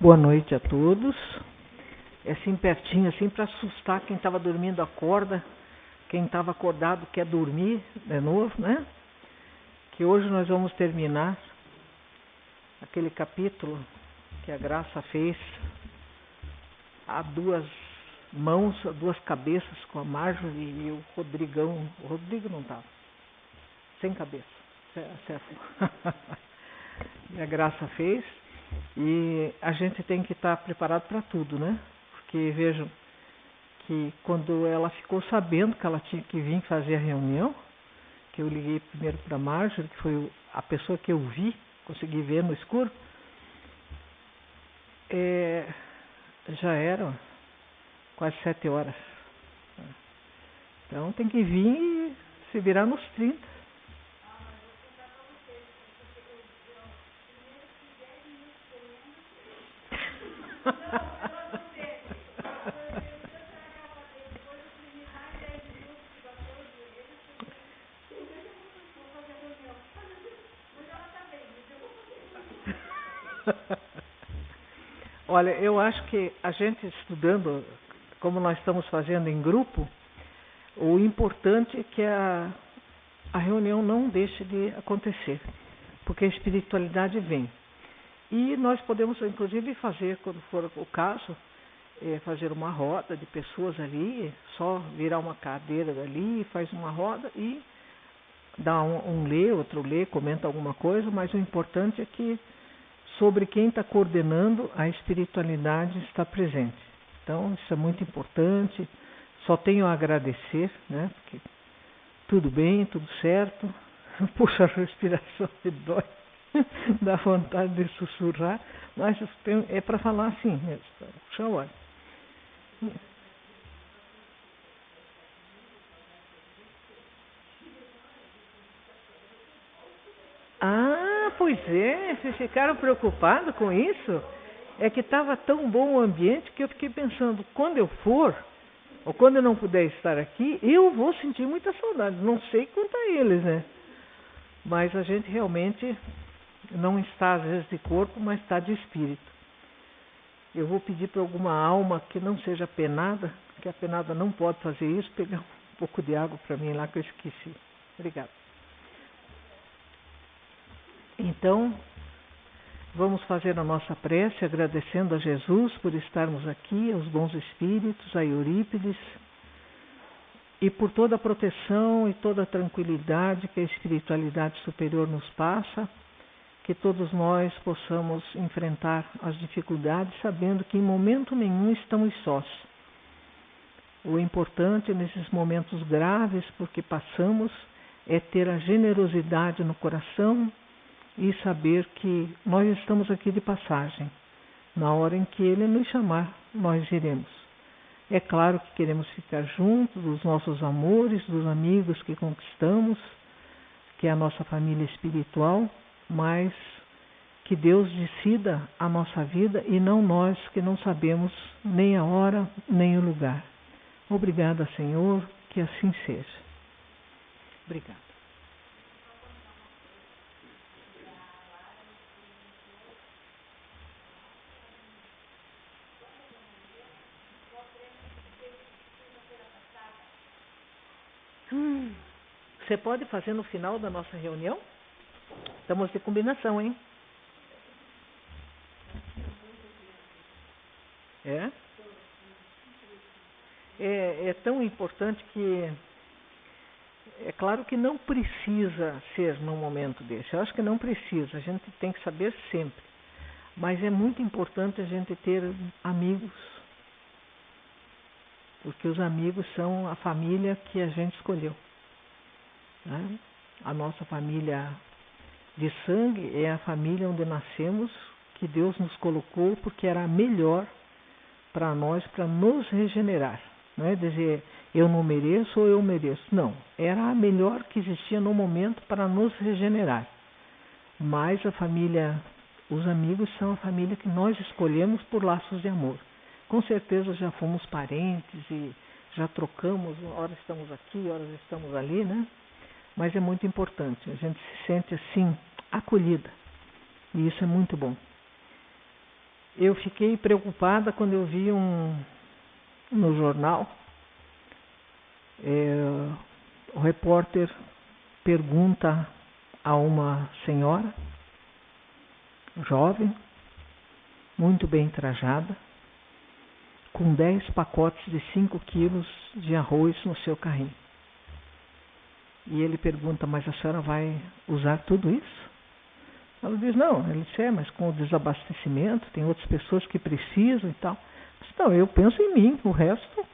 Boa noite a todos. É assim pertinho, assim para assustar quem estava dormindo acorda, quem estava acordado quer dormir de novo, né? Que hoje nós vamos terminar aquele capítulo que a Graça fez a duas mãos, a duas cabeças, com a Marjorie e o Rodrigão. O Rodrigo não estava, sem cabeça, certo? E a Graça fez. E a gente tem que estar preparado para tudo, né? Porque vejam que quando ela ficou sabendo que ela tinha que vir fazer a reunião, que eu liguei primeiro para a Marjorie, que foi a pessoa que eu vi, consegui ver no escuro, já eram quase 7 horas. Então tem que vir e se virar nos 30. Olha, eu acho que a gente estudando, como nós estamos fazendo em grupo, o importante é que a reunião não deixe de acontecer, porque a espiritualidade vem. E nós podemos, inclusive, fazer, quando for o caso, fazer uma roda de pessoas ali, só virar uma cadeira dali, faz uma roda e dá um lê, outro lê, comenta alguma coisa, mas o importante é que sobre quem está coordenando a espiritualidade está presente. Então, isso é muito importante. Só tenho a agradecer, né? Porque tudo bem, tudo certo. Puxa, a respiração me dói. Dá vontade de sussurrar, mas é para falar assim mesmo. Puxa o ar. Ah, pois é, vocês ficaram preocupados com isso? É que estava tão bom o ambiente que eu fiquei pensando, quando eu for, ou quando eu não puder estar aqui, eu vou sentir muita saudade. Não sei quanto a eles, né? Mas a gente realmente não está, às vezes, de corpo, mas está de espírito. Eu vou pedir para alguma alma que não seja penada, que a penada não pode fazer isso, pegar um pouco de água para mim lá que eu esqueci. Obrigada. Então, vamos fazer a nossa prece agradecendo a Jesus por estarmos aqui, aos bons espíritos, a Eurípides, e por toda a proteção e toda a tranquilidade que a espiritualidade superior nos passa, que todos nós possamos enfrentar as dificuldades sabendo que em momento nenhum estamos sós. O importante nesses momentos graves porque passamos é ter a generosidade no coração e saber que nós estamos aqui de passagem. Na hora em que Ele nos chamar, nós iremos. É claro que queremos ficar juntos dos nossos amores, dos amigos que conquistamos, que é a nossa família espiritual, mas que Deus decida a nossa vida e não nós que não sabemos nem a hora, nem o lugar. Obrigada, Senhor, que assim seja. Obrigada. Você pode fazer no final da nossa reunião? Estamos de combinação, hein? É tão importante que é claro que não precisa ser num momento desse. Eu acho que não precisa, a gente tem que saber sempre. Mas é muito importante a gente ter amigos, porque os amigos são a família que a gente escolheu, né? A nossa família de sangue é a família onde nascemos, que Deus nos colocou porque era a melhor para nós, para nos regenerar. Não é dizer eu não mereço ou eu mereço. Não, era a melhor que existia no momento para nos regenerar. Mas a família, os amigos são a família que nós escolhemos por laços de amor. Com certeza já fomos parentes e já trocamos, horas estamos aqui, horas estamos ali, né? Mas é muito importante, a gente se sente assim, acolhida. E isso é muito bom. Eu fiquei preocupada quando eu vi no jornal, o repórter pergunta a uma senhora, jovem, muito bem trajada, com 10 pacotes de 5 quilos de arroz no seu carrinho. E ele pergunta, mas a senhora vai usar tudo isso? Ela diz, não. Ele disse, mas com o desabastecimento, tem outras pessoas que precisam e tal. Então, eu penso em mim, o resto.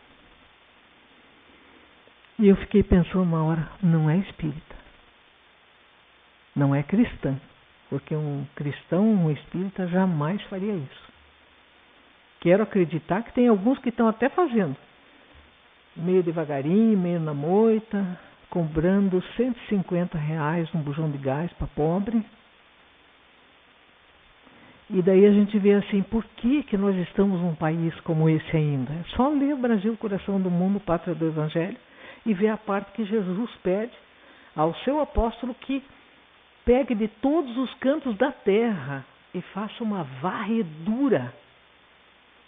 E eu fiquei pensando uma hora, não é espírita. Não é cristã. Porque um cristão, um espírita, jamais faria isso. Quero acreditar que tem alguns que estão até fazendo. Meio devagarinho, meio na moita, cobrando R$150 um bujão de gás para pobre. E daí a gente vê assim, por que nós estamos num país como esse ainda? É só ler Brasil, Coração do Mundo, Pátria do Evangelho, e ver a parte que Jesus pede ao seu apóstolo que pegue de todos os cantos da terra e faça uma varredura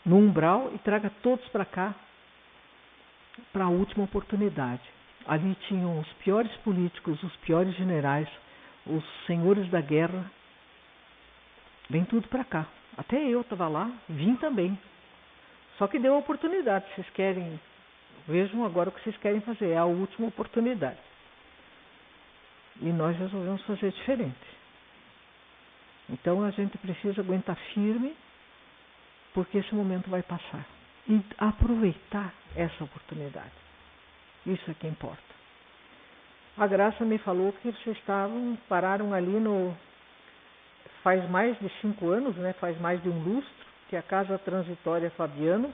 no umbral e traga todos para cá, para a última oportunidade. Ali tinham os piores políticos, os piores generais, os senhores da guerra. Vem tudo para cá. Até eu estava lá, vim também. Só que deu a oportunidade. Vocês querem, vejam agora o que vocês querem fazer. É a última oportunidade. E nós resolvemos fazer diferente. Então a gente precisa aguentar firme, porque esse momento vai passar. E aproveitar essa oportunidade. Isso é que importa. A Graça me falou que vocês pararam ali faz mais de 5 anos, né? Faz mais de um lustro, que a Casa Transitória Fabiano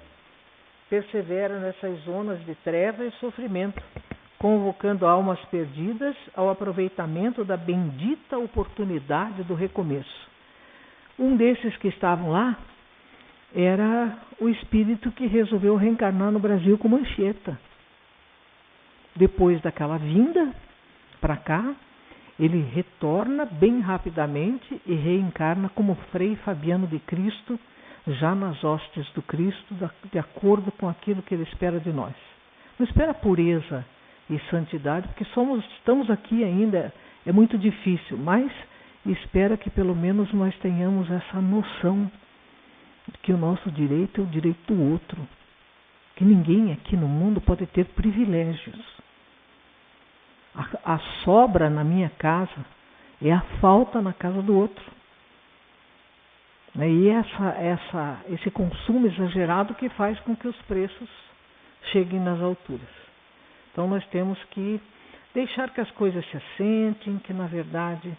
persevera nessas zonas de treva e sofrimento, convocando almas perdidas ao aproveitamento da bendita oportunidade do recomeço. Um desses que estavam lá era o espírito que resolveu reencarnar no Brasil como Anchieta. Depois daquela vinda para cá, ele retorna bem rapidamente e reencarna como Frei Fabiano de Cristo, já nas hostes do Cristo, de acordo com aquilo que ele espera de nós. Não espera pureza e santidade, porque estamos aqui ainda, é muito difícil, mas espera que pelo menos nós tenhamos essa noção de que o nosso direito é o direito do outro, que ninguém aqui no mundo pode ter privilégios. A sobra na minha casa é a falta na casa do outro. E esse consumo exagerado que faz com que os preços cheguem nas alturas. Então nós temos que deixar que as coisas se assentem, que na verdade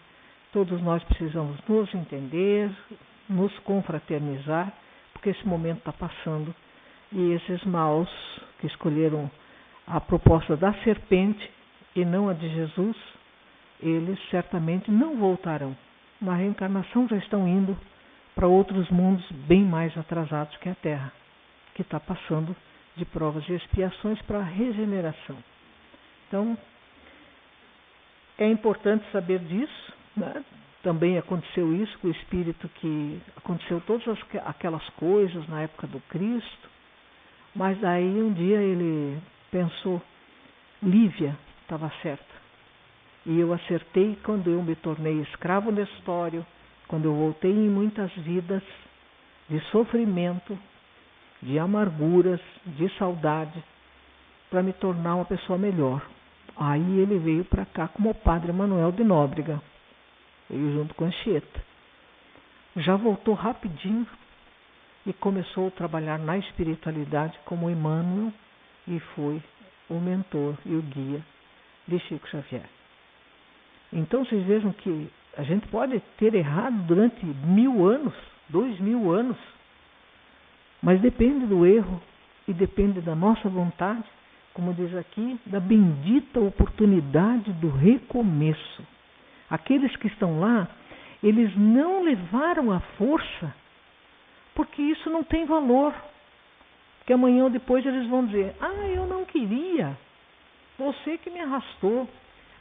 todos nós precisamos nos entender, nos confraternizar, porque esse momento está passando e esses maus que escolheram a proposta da serpente e não a de Jesus, eles certamente não voltarão. Na reencarnação já estão indo para outros mundos bem mais atrasados que a Terra, que está passando de provas e expiações para a regeneração. Então, é importante saber disso, né? Também aconteceu isso com o espírito que aconteceu todas aquelas coisas na época do Cristo, mas aí um dia ele pensou, Lívia estava certa. E eu acertei quando eu me tornei escravo Nestório, quando eu voltei em muitas vidas de sofrimento, de amarguras, de saudade, para me tornar uma pessoa melhor. Aí ele veio para cá como o Padre Manuel de Nóbrega, veio junto com Anchieta. Já voltou rapidinho e começou a trabalhar na espiritualidade como Emmanuel e foi o mentor e o guia de Chico Xavier. Então vocês vejam que a gente pode ter errado durante 1000 anos, 2000 anos, mas depende do erro e depende da nossa vontade, como diz aqui, da bendita oportunidade do recomeço. Aqueles que estão lá, eles não levaram a força, porque isso não tem valor. Porque amanhã ou depois eles vão dizer, eu não queria, você que me arrastou.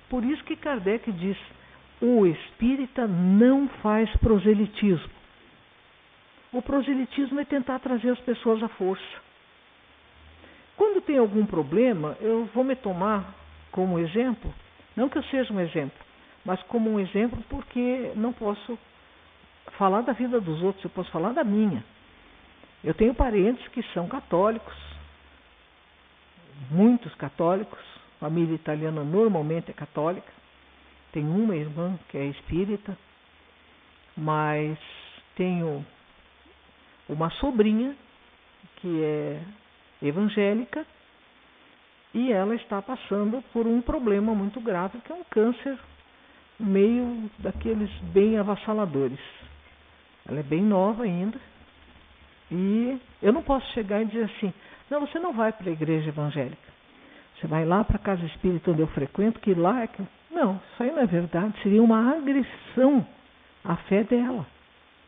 Por isso que Kardec diz, o espírita não faz proselitismo. O proselitismo é tentar trazer as pessoas à força. Quando tem algum problema, eu vou me tomar como exemplo, não que eu seja um exemplo, mas como um exemplo porque não posso falar da vida dos outros, eu posso falar da minha. Eu tenho parentes que são católicos, muitos católicos, família italiana normalmente é católica, tem uma irmã que é espírita, mas tenho uma sobrinha que é evangélica e ela está passando por um problema muito grave, que é um câncer meio daqueles bem avassaladores. Ela é bem nova ainda e eu não posso chegar e dizer assim, não, você não vai para a igreja evangélica, você vai lá para a casa espírita onde eu frequento, que lá é que... Não, isso aí não é verdade, seria uma agressão à fé dela.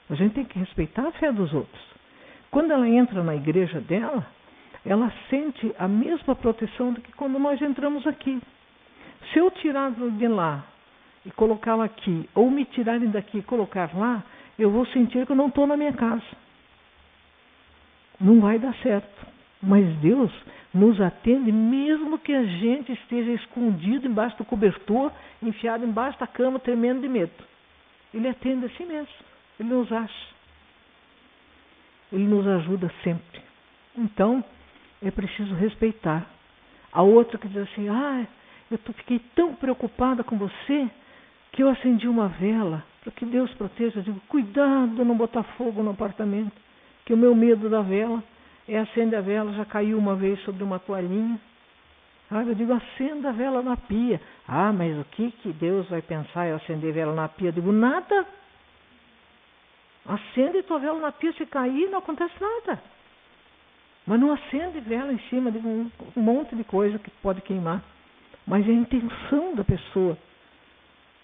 A gente tem que respeitar a fé dos outros. Quando ela entra na igreja dela, ela sente a mesma proteção do que quando nós entramos aqui. Se eu tirar de lá e colocá-la aqui, ou me tirarem daqui e colocar lá, eu vou sentir que eu não estou na minha casa. Não vai dar certo. Mas Deus nos atende mesmo que a gente esteja escondido embaixo do cobertor, enfiado embaixo da cama, tremendo de medo. Ele atende assim mesmo. Ele nos acha. Ele nos ajuda sempre. Então, é preciso respeitar. A outra que diz assim, eu fiquei tão preocupada com você que eu acendi uma vela para que Deus proteja. Eu digo, cuidado de não botar fogo no apartamento, que o meu medo da vela é acender a vela, já caiu uma vez sobre uma toalhinha. Eu digo, acenda a vela na pia. Mas o que Deus vai pensar eu acender a vela na pia? Eu digo, nada. Acende tua vela na pia, se cair não acontece nada. Mas não acende vela em cima de um monte de coisa que pode queimar. Mas é a intenção da pessoa.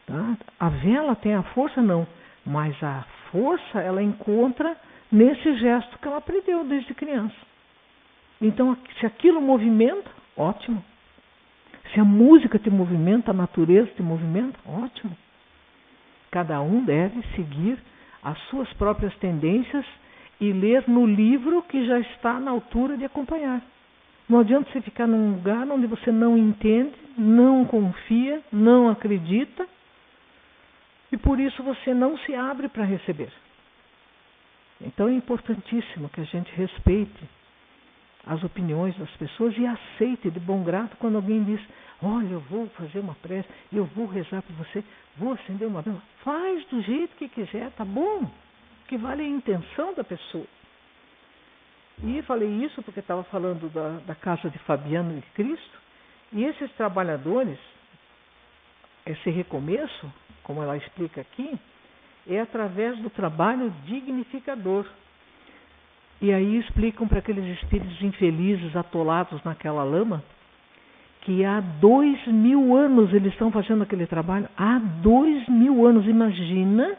Tá? A vela tem a força? Não. Mas a força ela encontra nesse gesto que ela aprendeu desde criança. Então, se aquilo movimenta, ótimo. Se a música te movimenta, a natureza te movimenta, ótimo. Cada um deve seguir as suas próprias tendências e ler no livro que já está na altura de acompanhar. Não adianta você ficar num lugar onde você não entende, não confia, não acredita, e por isso você não se abre para receber. Então é importantíssimo que a gente respeite as opiniões das pessoas e aceite de bom grado quando alguém diz, olha, eu vou fazer uma prece, eu vou rezar por você, vou acender uma vela. Faz do jeito que quiser, tá bom? O que vale é a intenção da pessoa. E falei isso porque estava falando da casa de Fabiano de Cristo, e esses trabalhadores, esse recomeço, como ela explica aqui, é através do trabalho dignificador. E aí explicam para aqueles espíritos infelizes atolados naquela lama, que há 2000 anos eles estão fazendo aquele trabalho. Há 2000 anos, imagina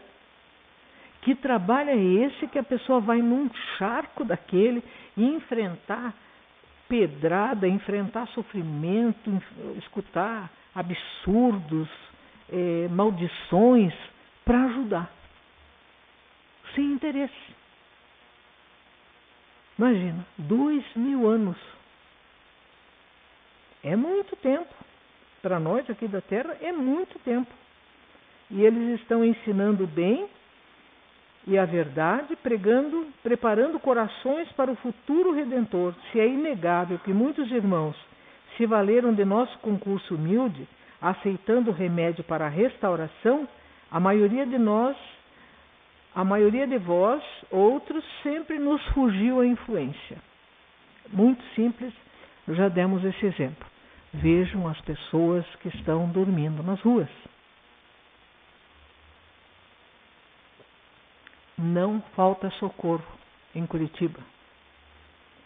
que trabalho é esse que a pessoa vai num charco daquele e enfrentar pedrada, enfrentar sofrimento, escutar absurdos, maldições, para ajudar. Sem interesse. Imagina, 2000 anos. É muito tempo. Para nós aqui da Terra é muito tempo. E eles estão ensinando bem e a verdade, preparando corações para o futuro redentor. Se é inegável que muitos irmãos se valeram de nosso concurso humilde, aceitando o remédio para a restauração, a maioria de vós, outros, sempre nos fugiu a influência. Muito simples, já demos esse exemplo. Vejam as pessoas que estão dormindo nas ruas. Não falta socorro em Curitiba.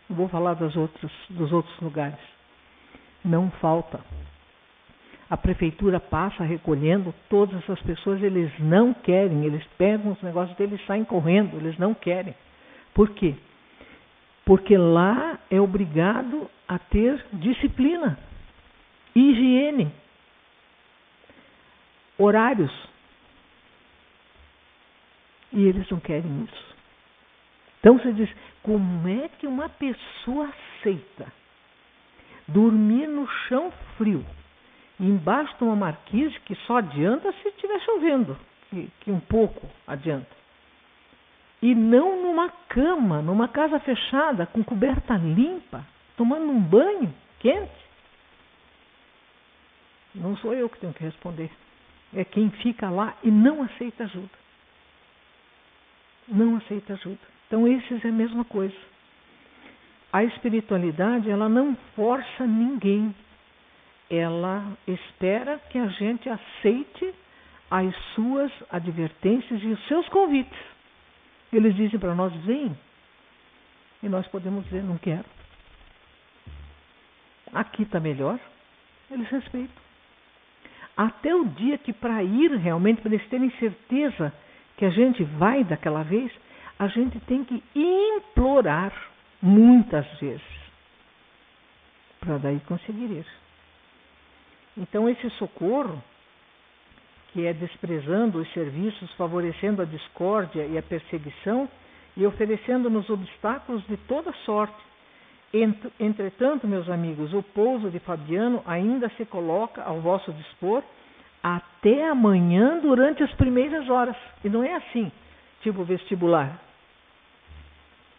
Não vou falar dos outros lugares. Não falta. A prefeitura passa recolhendo todas essas pessoas, eles não querem, eles pegam os negócios deles e saem correndo, eles não querem. Por quê? Porque lá é obrigado a ter disciplina, higiene, horários. E eles não querem isso. Então você diz, como é que uma pessoa aceita dormir no chão frio, embaixo de uma marquise que só adianta se estiver chovendo, que um pouco adianta, e não numa cama, numa casa fechada, com coberta limpa, tomando um banho quente? Não sou eu que tenho que responder. É quem fica lá e não aceita ajuda. Não aceita ajuda. Então, esses é a mesma coisa. A espiritualidade, ela não força ninguém. Ela espera que a gente aceite as suas advertências e os seus convites. Eles dizem para nós, vem. E nós podemos dizer, não quero. Aqui está melhor. Eles respeitam. Até o dia que, para ir realmente, para eles terem certeza que a gente vai daquela vez, a gente tem que implorar muitas vezes para daí conseguir ir. Então, esse socorro, que é desprezando os serviços, favorecendo a discórdia e a perseguição e oferecendo-nos obstáculos de toda sorte. Entretanto, meus amigos, o pouso de Fabiano ainda se coloca ao vosso dispor até amanhã durante as primeiras horas. E não é assim, tipo vestibular.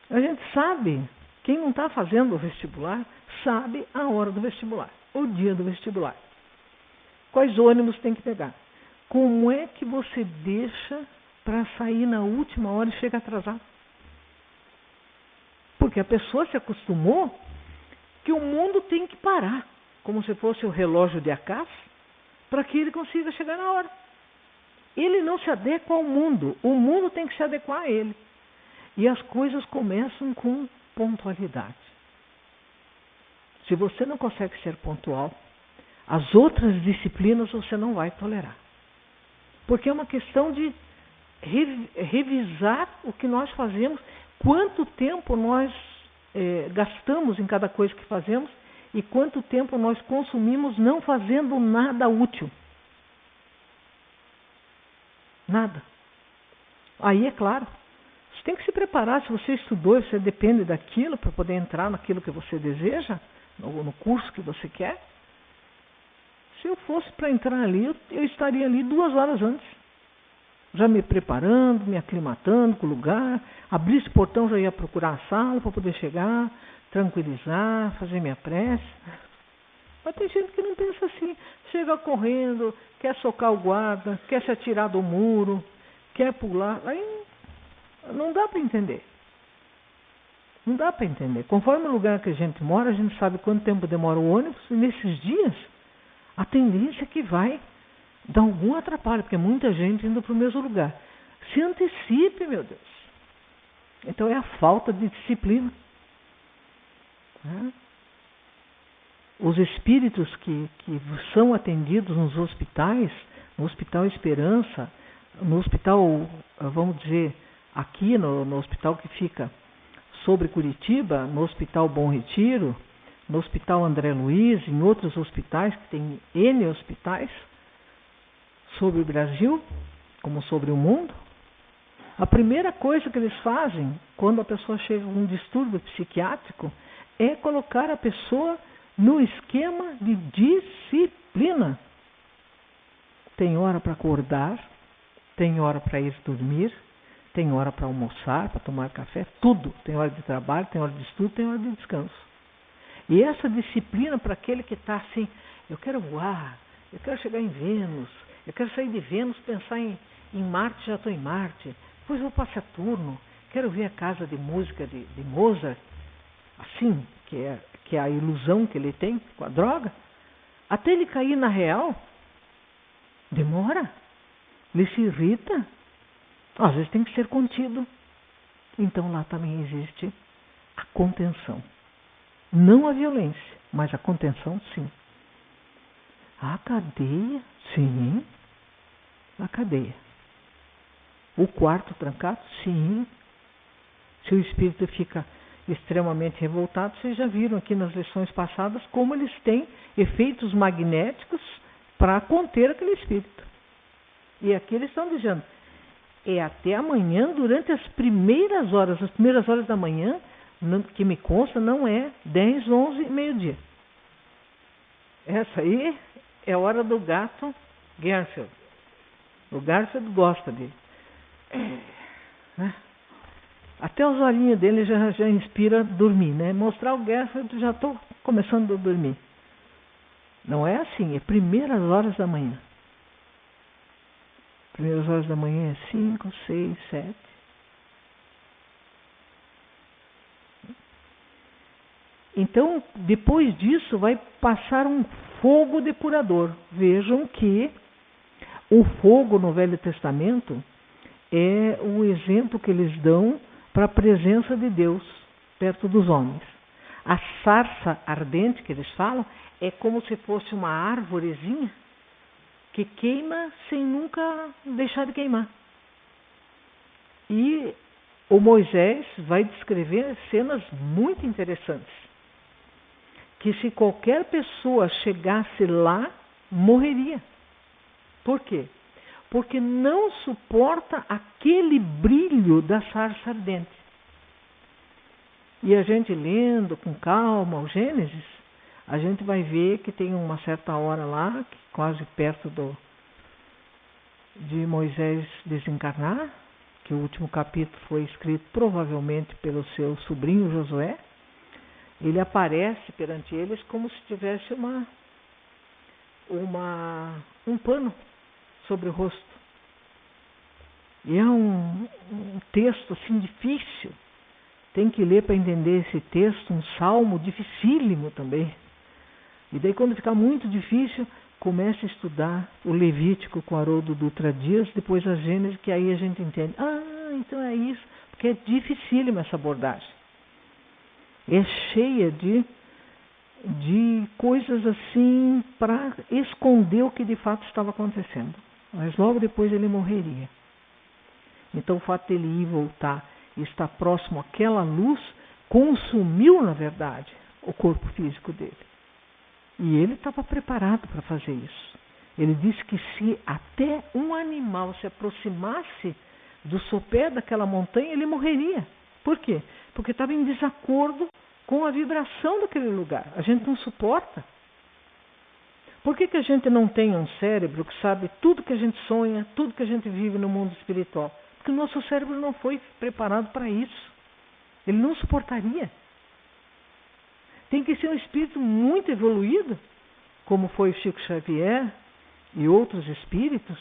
A gente sabe, quem não está fazendo o vestibular, sabe a hora do vestibular, o dia do vestibular. Quais ônibus tem que pegar? Como é que você deixa para sair na última hora e chega atrasado? Porque a pessoa se acostumou que o mundo tem que parar, como se fosse o relógio de Acás, para que ele consiga chegar na hora. Ele não se adequa ao mundo, o mundo tem que se adequar a ele. E as coisas começam com pontualidade. Se você não consegue ser pontual, as outras disciplinas você não vai tolerar. Porque é uma questão de revisar o que nós fazemos, quanto tempo nós gastamos em cada coisa que fazemos e quanto tempo nós consumimos não fazendo nada útil. Nada. Aí é claro, você tem que se preparar. Se você estudou e você depende daquilo para poder entrar naquilo que você deseja, no curso que você quer. Se eu fosse para entrar ali, eu estaria ali 2 horas antes. Já me preparando, me aclimatando com o lugar. Abrir esse portão, já ia procurar a sala para poder chegar, tranquilizar, fazer minha prece. Mas tem gente que não pensa assim. Chega correndo, quer socar o guarda, quer se atirar do muro, quer pular. Aí não dá para entender. Não dá para entender. Conforme o lugar que a gente mora, a gente sabe quanto tempo demora o ônibus. E nesses dias, a tendência é que vai dar algum atrapalho, porque muita gente indo para o mesmo lugar. Se antecipe, meu Deus. Então é a falta de disciplina. Os espíritos que são atendidos nos hospitais, no Hospital Esperança, no hospital, vamos dizer, aqui no hospital que fica sobre Curitiba, no Hospital Bom Retiro, no Hospital André Luiz, em outros hospitais, que tem N hospitais, sobre o Brasil, como sobre o mundo, a primeira coisa que eles fazem, quando a pessoa chega com um distúrbio psiquiátrico, é colocar a pessoa no esquema de disciplina. Tem hora para acordar, tem hora para ir dormir, tem hora para almoçar, para tomar café, tudo. Tem hora de trabalho, tem hora de estudo, tem hora de descanso. E essa disciplina para aquele que está assim, eu quero voar, eu quero chegar em Vênus, eu quero sair de Vênus, pensar em Marte, já estou em Marte, depois vou para Saturno, quero ver a casa de música de Mozart, assim, que é a ilusão que ele tem com a droga, até ele cair na real, demora, ele se irrita, às vezes tem que ser contido. Então lá também existe a contenção. Não a violência, mas a contenção, sim. A cadeia, sim. A cadeia. O quarto trancado, sim. Se o espírito fica extremamente revoltado, vocês já viram aqui nas lições passadas como eles têm efeitos magnéticos para conter aquele espírito. E aqui eles estão dizendo, é até amanhã, durante as primeiras horas da manhã, que me consta, não é 10, 11 e meio-dia. Essa aí é a hora do gato Garfield. O Garfield gosta dele. Até os olhinhos dele já inspira dormir, né? Mostrar o Garfield, já estou começando a dormir. Não é assim, é primeiras horas da manhã. Primeiras horas da manhã é 5, 6, 7. Então, depois disso, vai passar um fogo depurador. Vejam que o fogo no Velho Testamento é o exemplo que eles dão para a presença de Deus perto dos homens. A sarça ardente que eles falam é como se fosse uma árvorezinha que queima sem nunca deixar de queimar. E o Moisés vai descrever cenas muito interessantes, que se qualquer pessoa chegasse lá, morreria. Por quê? Porque não suporta aquele brilho da sarça ardente. E a gente lendo com calma o Gênesis, a gente vai ver que tem uma certa hora lá, quase perto de Moisés desencarnar, que o último capítulo foi escrito provavelmente pelo seu sobrinho Josué. Ele aparece perante eles como se tivesse um pano sobre o rosto. E é um texto assim difícil. Tem que ler para entender esse texto, um salmo dificílimo também. E daí, quando ficar muito difícil, comece a estudar o Levítico com Haroldo Dutra Dias, depois a Gênesis, que aí a gente entende. Então é isso, porque é dificílima essa abordagem. É cheia de coisas assim para esconder o que de fato estava acontecendo. Mas logo depois ele morreria. Então o fato dele ir voltar e estar próximo àquela luz consumiu, na verdade, o corpo físico dele. E ele estava preparado para fazer isso. Ele disse que se até um animal se aproximasse do sopé daquela montanha, ele morreria. Por quê? Porque estava em desacordo com a vibração daquele lugar. A gente não suporta. Por que a gente não tem um cérebro que sabe tudo que a gente sonha, tudo que a gente vive no mundo espiritual? Porque o nosso cérebro não foi preparado para isso. Ele não suportaria. Tem que ser um espírito muito evoluído, como foi o Chico Xavier e outros espíritos,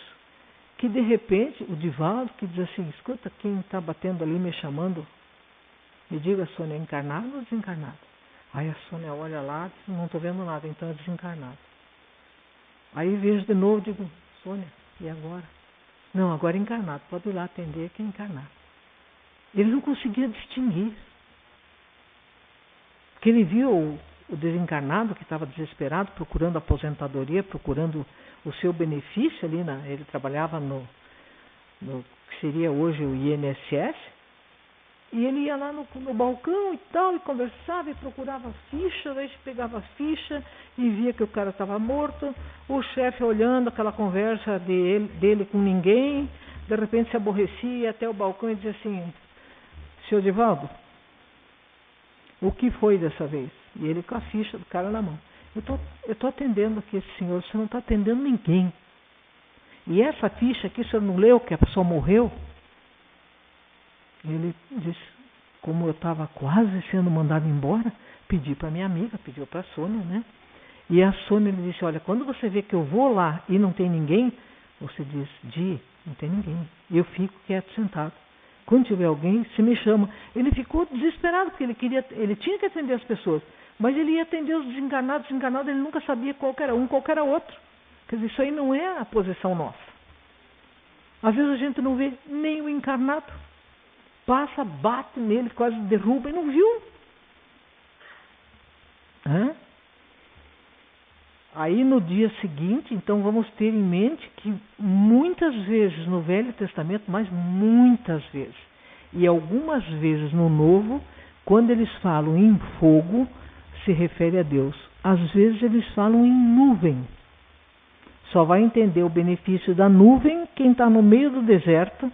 que de repente, o Divaldo, que diz assim, escuta, quem está batendo ali me chamando, me diga, Sônia, é encarnado ou desencarnado? Aí a Sônia olha lá, diz, não estou vendo nada, então é desencarnado. Aí vejo de novo, digo, Sônia, e agora? Não, agora é encarnado, pode ir lá atender que é encarnado. Ele não conseguia distinguir. Porque ele viu o desencarnado que estava desesperado, procurando aposentadoria, procurando o seu benefício ali, ele trabalhava no que seria hoje o INSS, e ele ia lá no balcão e tal, e conversava e procurava ficha, aí pegava a ficha e via que o cara estava morto, o chefe olhando aquela conversa dele com ninguém, de repente se aborrecia, ia até o balcão e dizia assim, senhor Divaldo, o que foi dessa vez? E ele com a ficha do cara na mão. Eu estou atendendo aqui esse senhor, você não está atendendo ninguém. E essa ficha aqui, o senhor não leu que a pessoa morreu? Ele disse, como eu estava quase sendo mandado embora, pedi para minha amiga, pediu para a Sônia, né? E a Sônia me disse, olha, quando você vê que eu vou lá e não tem ninguém, você diz, não tem ninguém. E eu fico quieto, sentado. Quando tiver alguém, você me chama. Ele ficou desesperado, porque ele tinha que atender as pessoas, mas ele ia atender os desencarnados, ele nunca sabia qual era um, qual era outro. Quer dizer, isso aí não é a posição nossa. Às vezes a gente não vê nem o encarnado. Passa, bate nele, quase derruba e não viu. Aí no dia seguinte, então vamos ter em mente que muitas vezes no Velho Testamento, mas muitas vezes, e algumas vezes no Novo, quando eles falam em fogo, se refere a Deus. Às vezes eles falam em nuvem. Só vai entender o benefício da nuvem quem está no meio do deserto,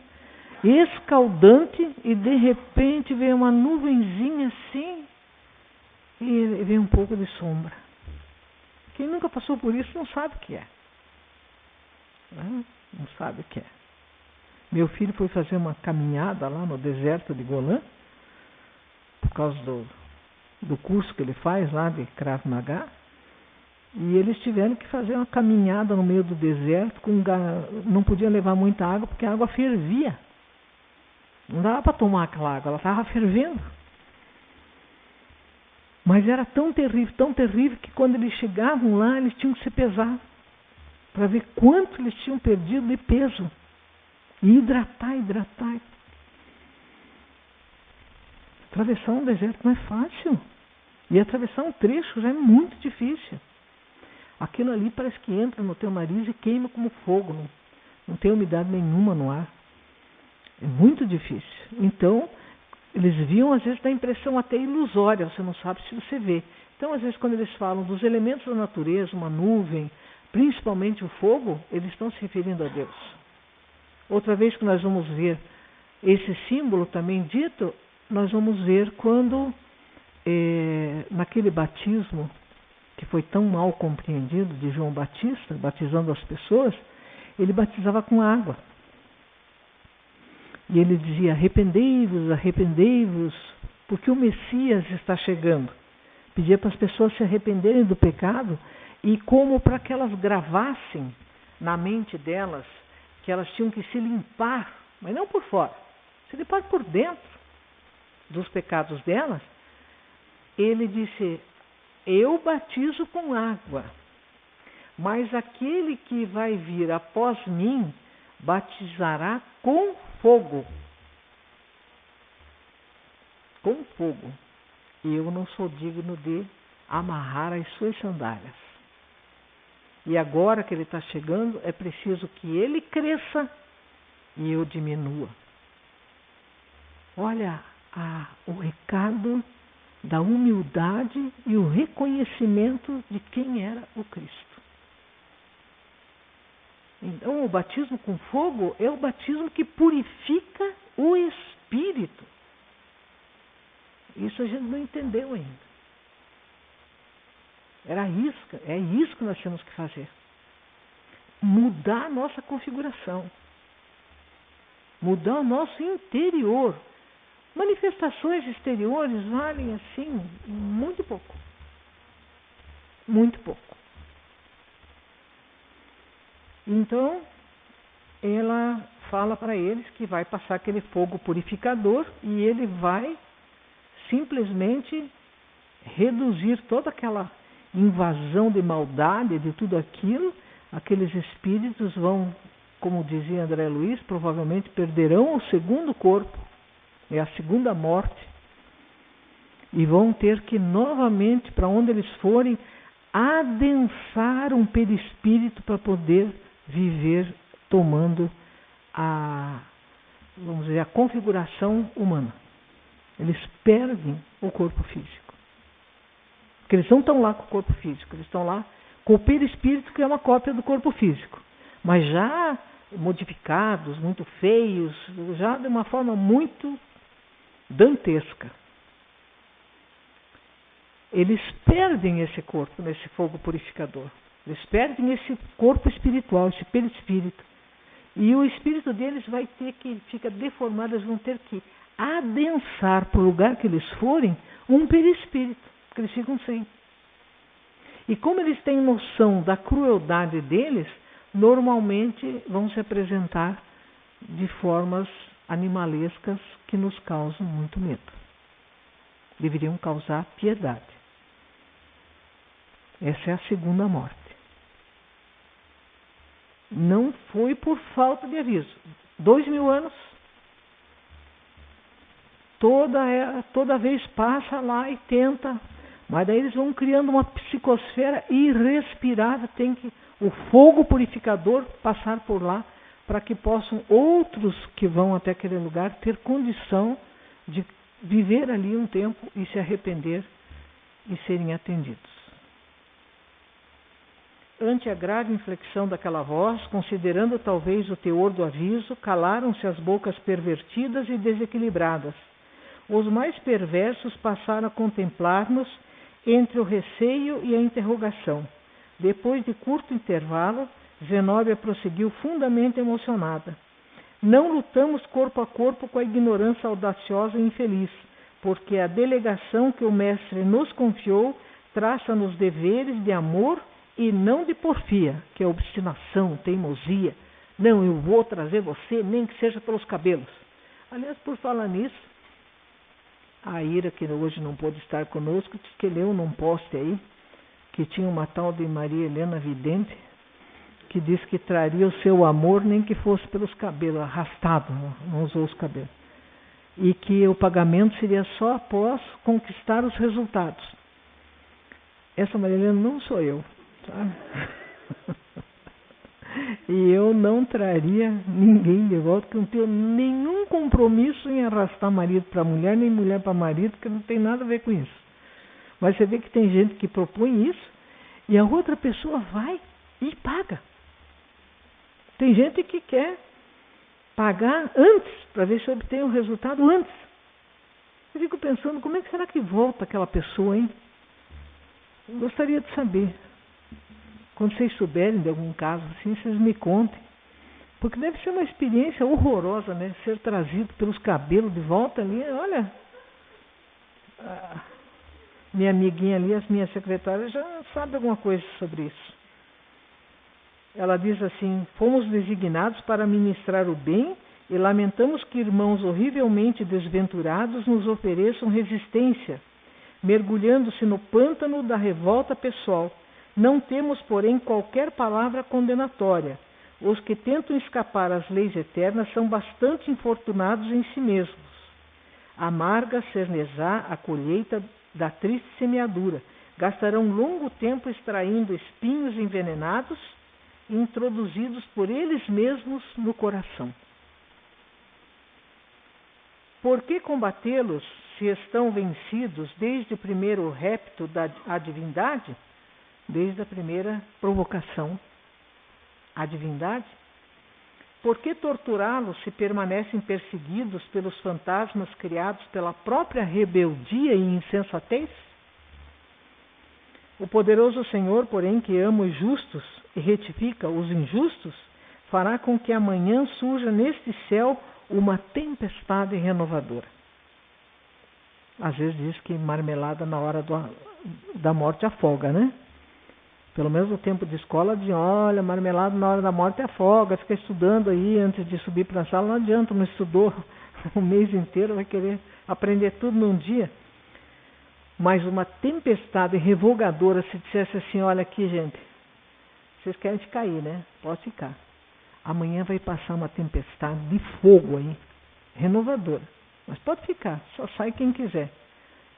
escaldante, e de repente veio uma nuvenzinha assim, e veio um pouco de sombra. Quem nunca passou por isso não sabe o que é. Não sabe o que é. Meu filho foi fazer uma caminhada lá no deserto de Golã, por causa do curso que ele faz lá de Krav Maga, e eles tiveram que fazer uma caminhada no meio do deserto, não podia levar muita água, porque a água fervia. Não dava para tomar aquela água, ela estava fervendo. Mas era tão terrível, que quando eles chegavam lá, eles tinham que se pesar, para ver quanto eles tinham perdido de peso. E hidratar. Atravessar um deserto não é fácil. E atravessar um trecho já é muito difícil. Aquilo ali parece que entra no teu nariz e queima como fogo. Não tem umidade nenhuma no ar. É muito difícil. Então, eles viam, às vezes, dá impressão até ilusória. Você não sabe se você vê. Então, às vezes, quando eles falam dos elementos da natureza, uma nuvem, principalmente o fogo, eles estão se referindo a Deus. Outra vez que nós vamos ver esse símbolo também dito, nós vamos ver quando, naquele batismo que foi tão mal compreendido de João Batista, batizando as pessoas, ele batizava com água. E ele dizia: arrependei-vos, arrependei-vos, porque o Messias está chegando. Pedia para as pessoas se arrependerem do pecado, e como para que elas gravassem na mente delas que elas tinham que se limpar, mas não por fora, se limpar por dentro dos pecados delas. Ele disse: eu batizo com água, mas aquele que vai vir após mim batizará com fogo. Com fogo. E eu não sou digno de amarrar as suas sandálias. E agora que ele está chegando, é preciso que ele cresça e eu diminua. Olha o recado da humildade e o reconhecimento de quem era o Cristo. Então, o batismo com fogo é o batismo que purifica o espírito. Isso a gente não entendeu ainda. É isso que nós temos que fazer. Mudar a nossa configuração. Mudar o nosso interior. Manifestações exteriores valem assim muito pouco. Muito pouco. Então, ela fala para eles que vai passar aquele fogo purificador e ele vai simplesmente reduzir toda aquela invasão de maldade, de tudo aquilo. Aqueles espíritos vão, como dizia André Luiz, provavelmente perderão o segundo corpo, é a segunda morte, e vão ter que novamente, para onde eles forem, adensar um perispírito para poder viver tomando vamos dizer, a configuração humana. Eles perdem o corpo físico. Porque eles não estão lá com o corpo físico, eles estão lá com o perispírito, que é uma cópia do corpo físico. Mas já modificados, muito feios, já de uma forma muito dantesca. Eles perdem esse corpo nesse fogo purificador. Eles perdem esse corpo espiritual, esse perispírito. E o espírito deles vai ter que, fica deformado, eles vão ter que adensar para o lugar que eles forem um perispírito, porque eles ficam sem. E como eles têm noção da crueldade deles, normalmente vão se apresentar de formas animalescas que nos causam muito medo. Deveriam causar piedade. Essa é a segunda morte. Não foi por falta de aviso. 2000 anos, toda vez passa lá e tenta, mas daí eles vão criando uma psicosfera irrespirável. Tem que o fogo purificador passar por lá para que possam outros que vão até aquele lugar ter condição de viver ali um tempo e se arrepender e serem atendidos. ante a grave inflexão daquela voz, considerando talvez o teor do aviso, calaram-se as bocas pervertidas e desequilibradas. Os mais perversos passaram a contemplar-nos entre o receio e a interrogação. Depois de curto intervalo, Zenóbia prosseguiu fundamente emocionada. Não lutamos corpo a corpo com a ignorância audaciosa e infeliz, porque a delegação que o Mestre nos confiou traça-nos deveres de amor e não de porfia, que é obstinação, teimosia. Não, eu vou trazer você, nem que seja pelos cabelos. Aliás, por falar nisso, a Ira, que hoje não pôde estar conosco, disse que leu num post aí, que tinha uma tal de Maria Helena Vidente, que disse que traria o seu amor nem que fosse pelos cabelos, arrastado, não usou os cabelos. E que o pagamento seria só após conquistar os resultados. Essa Maria Helena não sou eu, sabe? E eu não traria ninguém de volta, porque eu não tenho nenhum compromisso em arrastar marido para mulher, nem mulher para marido, porque não tem nada a ver com isso. Mas você vê que tem gente que propõe isso, e a outra pessoa vai e paga. Tem gente que quer pagar antes, para ver se obtém o resultado antes. Eu fico pensando, como é que será que volta aquela pessoa, hein? Eu gostaria de saber. Quando vocês souberem de algum caso assim, vocês me contem. Porque deve ser uma experiência horrorosa, né? Ser trazido pelos cabelos de volta ali. Olha, minha amiguinha ali, as minhas secretárias, já sabe alguma coisa sobre isso. Ela diz assim: fomos designados para ministrar o bem e lamentamos que irmãos horrivelmente desventurados nos ofereçam resistência, mergulhando-se no pântano da revolta pessoal. Não temos, porém, qualquer palavra condenatória. Os que tentam escapar às leis eternas são bastante infortunados em si mesmos. Amarga cernezá a colheita da triste semeadura. Gastarão longo tempo extraindo espinhos envenenados, introduzidos por eles mesmos no coração. Por que combatê-los se estão vencidos desde o primeiro repto da divindade? Desde a primeira provocação à divindade? Por que torturá-los se permanecem perseguidos pelos fantasmas criados pela própria rebeldia e insensatez? O poderoso Senhor, porém, que ama os justos e retifica os injustos, fará com que amanhã surja neste céu uma tempestade renovadora. Às vezes diz que marmelada na hora da morte afoga, né? Pelo menos no tempo de escola, dizem: olha, marmelada na hora da morte afoga, fica estudando aí antes de subir para a sala, não adianta, não estudou o mês inteiro, vai querer aprender tudo num dia. Mas uma tempestade revogadora, se dissesse assim: olha aqui, gente, vocês querem ficar aí, né? Pode ficar. Amanhã vai passar uma tempestade de fogo aí, renovadora. Mas pode ficar, só sai quem quiser.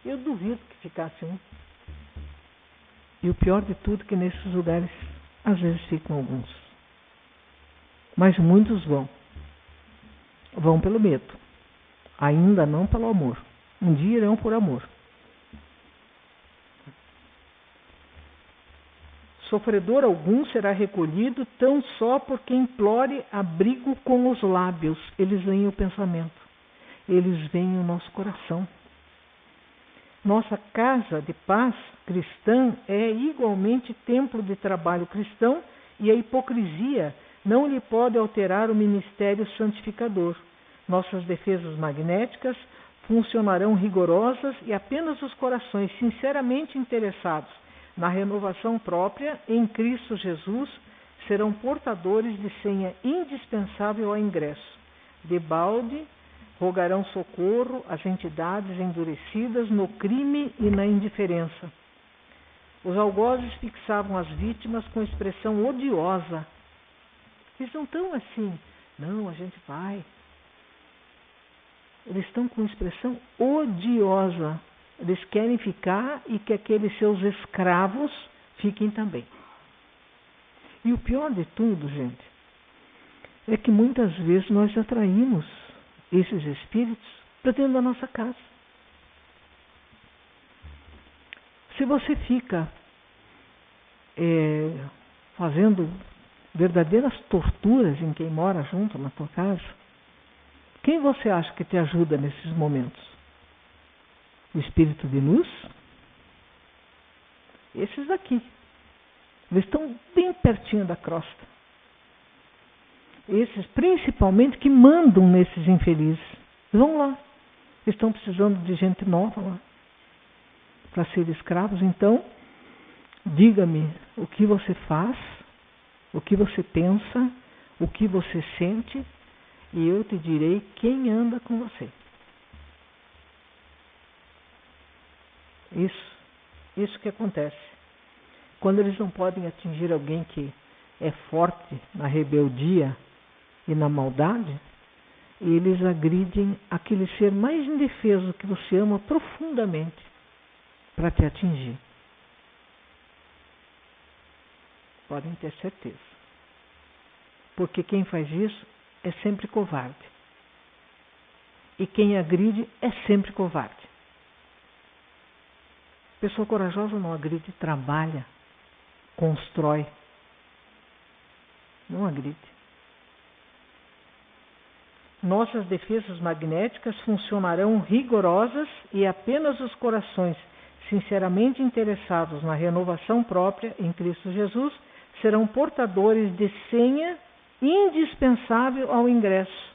Eu duvido que ficasse um. E o pior de tudo é que nesses lugares, às vezes ficam alguns. Mas muitos vão. Vão pelo medo. Ainda não pelo amor. Um dia irão por amor. Sofredor algum será recolhido tão só porque implore abrigo com os lábios. Eles veem o pensamento. Eles veem o nosso coração. Nossa casa de paz cristã é igualmente templo de trabalho cristão e a hipocrisia não lhe pode alterar o ministério santificador. Nossas defesas magnéticas funcionarão rigorosas e apenas os corações sinceramente interessados na renovação própria em Cristo Jesus serão portadores de senha indispensável ao ingresso. Debalde rogarão socorro às entidades endurecidas no crime e na indiferença. Os algozes fixavam as vítimas com expressão odiosa. Eles não estão assim: não, a gente vai. Eles estão com expressão odiosa. Eles querem ficar e que aqueles seus escravos fiquem também. E o pior de tudo, gente, é que muitas vezes nós atraímos esses espíritos para dentro da nossa casa. Se você fica fazendo verdadeiras torturas em quem mora junto na tua casa? Quem você acha que te ajuda nesses momentos? O espírito de luz? Esses daqui. Eles estão bem pertinho da crosta. Esses, principalmente, que mandam nesses infelizes. Vão lá. Eles estão precisando de gente nova lá. Para ser escravos. Então, diga-me o que você faz, o que você pensa, o que você sente, e eu te direi quem anda com você. Isso que acontece. Quando eles não podem atingir alguém que é forte na rebeldia e na maldade, eles agridem aquele ser mais indefeso que você ama profundamente para te atingir. Podem ter certeza. Porque quem faz isso é sempre covarde. E quem agride é sempre covarde. Pessoa corajosa não agride, trabalha, constrói. Não agride. Nossas defesas magnéticas funcionarão rigorosas e apenas os corações sinceramente interessados na renovação própria em Cristo Jesus serão portadores de senha indispensável ao ingresso.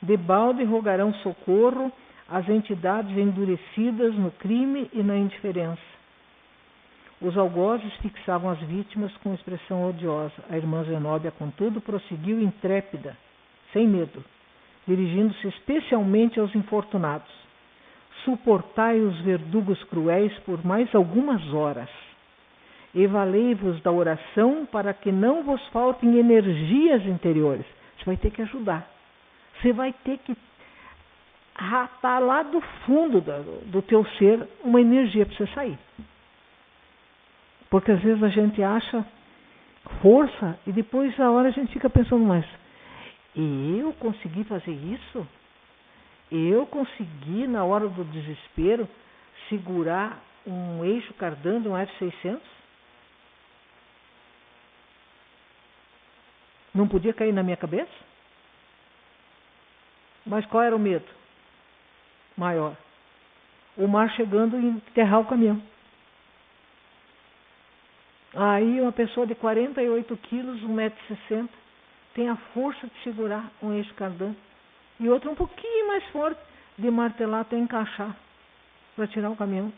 Debalde rogarão socorro às entidades endurecidas no crime e na indiferença. Os algozes fixavam as vítimas com expressão odiosa. A irmã Zenóbia, contudo, prosseguiu intrépida, sem medo, dirigindo-se especialmente aos infortunados. Suportai os verdugos cruéis por mais algumas horas. E valei-vos da oração para que não vos faltem energias interiores. Você vai ter que ajudar. Você vai ter que ratar lá do fundo do teu ser uma energia para você sair. Porque às vezes a gente acha força e depois a hora a gente fica pensando mais. Eu consegui fazer isso? Eu consegui, na hora do desespero, segurar um eixo cardan de um F600? Não podia cair na minha cabeça? Mas qual era o medo maior? O mar chegando e enterrar o caminhão. Aí uma pessoa de 48 quilos, 1,60 m, tem a força de segurar um eixo cardan. E outro um pouquinho mais forte, de martelar até encaixar, para tirar o caminhão.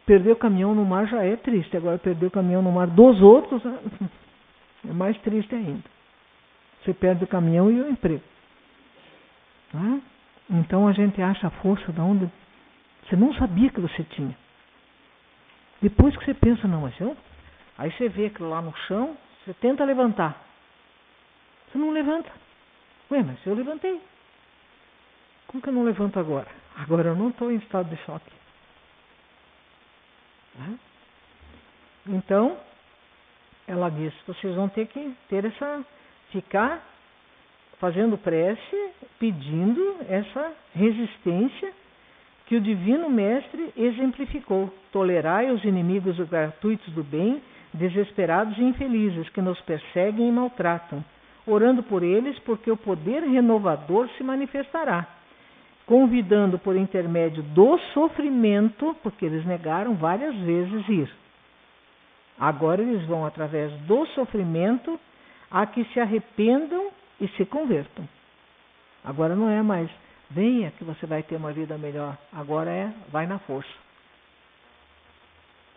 Perder o caminhão no mar já é triste. Agora perder o caminhão no mar dos outros é mais triste ainda. Você perde o caminhão e o emprego. Tá? Então a gente acha a força de onde você não sabia que você tinha. Depois que você pensa, não, mas eu... Aí você vê aquilo lá no chão, você tenta levantar. Você não levanta. Ué, mas eu levantei. Como que eu não levanto agora? Agora eu não estou em estado de choque. Tá? Então, ela diz, vocês vão ter que ter ficar fazendo prece, pedindo essa resistência que o Divino Mestre exemplificou. Tolerai os inimigos gratuitos do bem, desesperados e infelizes, que nos perseguem e maltratam, orando por eles, porque o poder renovador se manifestará, convidando por intermédio do sofrimento, porque eles negaram várias vezes ir. Agora eles vão, através do sofrimento, a que se arrependam e se convertam. Agora não é mais, venha que você vai ter uma vida melhor. Agora é, vai na força.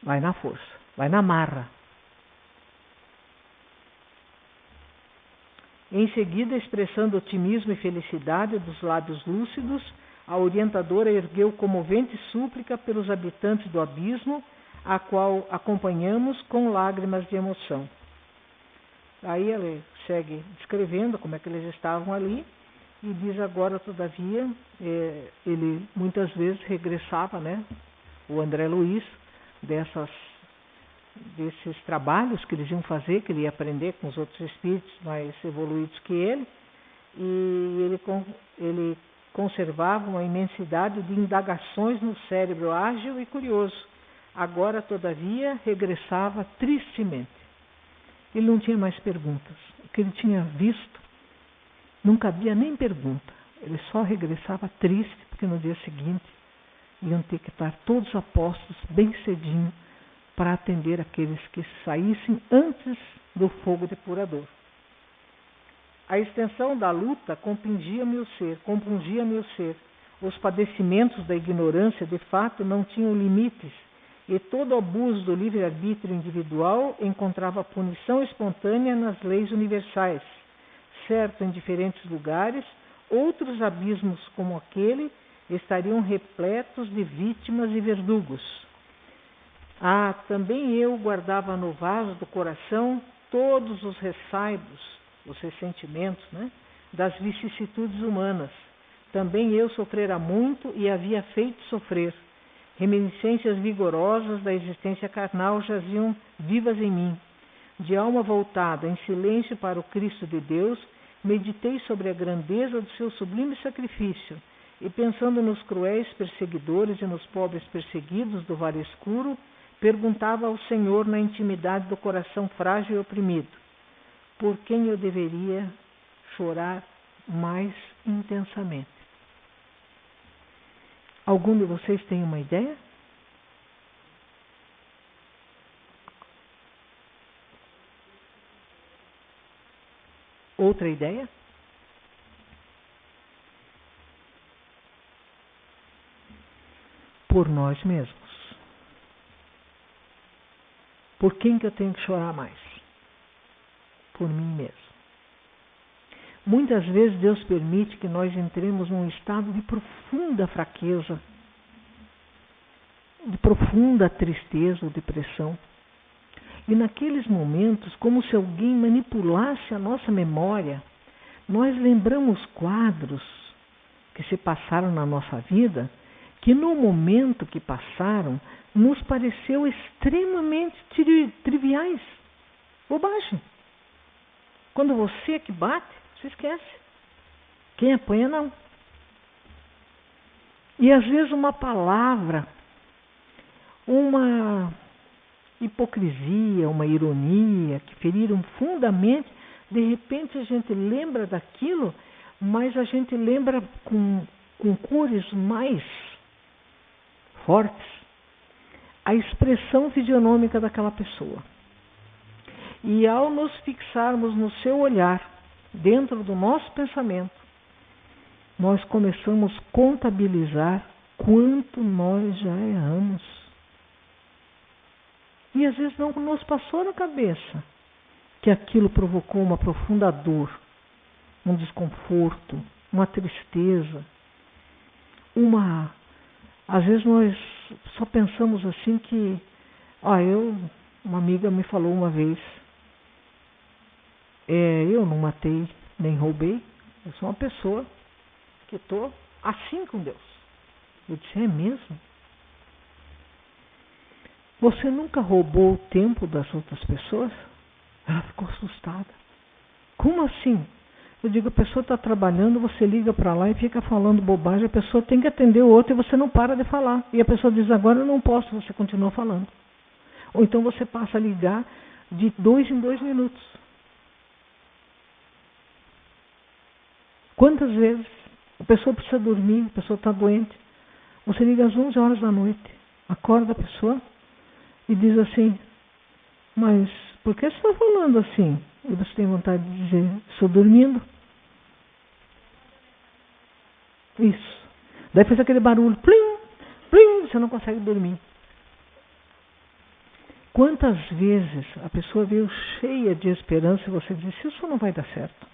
Vai na força, vai na marra. Em seguida, expressando otimismo e felicidade dos lábios lúcidos, a orientadora ergueu comovente súplica pelos habitantes do abismo, a qual acompanhamos com lágrimas de emoção. Aí ela segue descrevendo como é que eles estavam ali e diz agora, todavia, ele muitas vezes regressava, né, o André Luiz, desses trabalhos que eles iam fazer, que ele ia aprender com os outros espíritos mais evoluídos que ele, e ele conservava uma imensidade de indagações no cérebro ágil e curioso, Agora, todavia, regressava tristemente. Ele não tinha mais perguntas. O que ele tinha visto não cabia nem pergunta. Ele só regressava triste, porque no dia seguinte iam ter que estar todos apostos bem cedinho para atender aqueles que saíssem antes do fogo depurador. A extensão da luta compungia-me o ser. Os padecimentos da ignorância, de fato, não tinham limites, e todo abuso do livre-arbítrio individual encontrava punição espontânea nas leis universais. Certo, em diferentes lugares, outros abismos como aquele estariam repletos de vítimas e verdugos. Também eu guardava no vaso do coração todos os ressaibos, os ressentimentos, das vicissitudes humanas. Também eu sofrera muito e havia feito sofrer. Reminiscências vigorosas da existência carnal jaziam vivas em mim. De alma voltada em silêncio para o Cristo de Deus, meditei sobre a grandeza do seu sublime sacrifício e, pensando nos cruéis perseguidores e nos pobres perseguidos do vale escuro, perguntava ao Senhor na intimidade do coração frágil e oprimido: por quem eu deveria chorar mais intensamente? Algum de vocês tem uma ideia? Outra ideia? Por nós mesmos. Por quem que eu tenho que chorar mais? Por mim mesmo. Muitas vezes Deus permite que nós entremos num estado de profunda fraqueza, de profunda tristeza ou depressão. E naqueles momentos, como se alguém manipulasse a nossa memória, nós lembramos quadros que se passaram na nossa vida, que no momento que passaram, nos pareceu extremamente triviais, bobagem. Quando você é que bate, você esquece. Quem apanha, não. E às vezes uma palavra, uma hipocrisia, uma ironia, que feriram fundamente, de repente a gente lembra daquilo, mas a gente lembra com cores mais fortes a expressão fisionômica daquela pessoa. E ao nos fixarmos no seu olhar, dentro do nosso pensamento, nós começamos a contabilizar quanto nós já erramos. E às vezes não nos passou na cabeça que aquilo provocou uma profunda dor, um desconforto, uma tristeza, às vezes nós só pensamos assim que... uma amiga me falou uma vez, eu não matei nem roubei, eu sou uma pessoa que estou assim com Deus. Eu disse, é mesmo? Você nunca roubou o tempo das outras pessoas? Ela ficou assustada. Como assim? Eu digo, a pessoa está trabalhando, você liga para lá e fica falando bobagem, a pessoa tem que atender o outro e você não para de falar. E a pessoa diz, agora eu não posso, você continua falando. Ou então você passa a ligar de 2 em 2 minutos. Quantas vezes a pessoa precisa dormir, a pessoa está doente, você liga às 11 horas da noite, acorda a pessoa e diz assim, mas por que você está falando assim? E você tem vontade de dizer, estou dormindo. Isso. Daí faz aquele barulho, plim, plim, você não consegue dormir. Quantas vezes a pessoa veio cheia de esperança e você disse, isso não vai dar certo.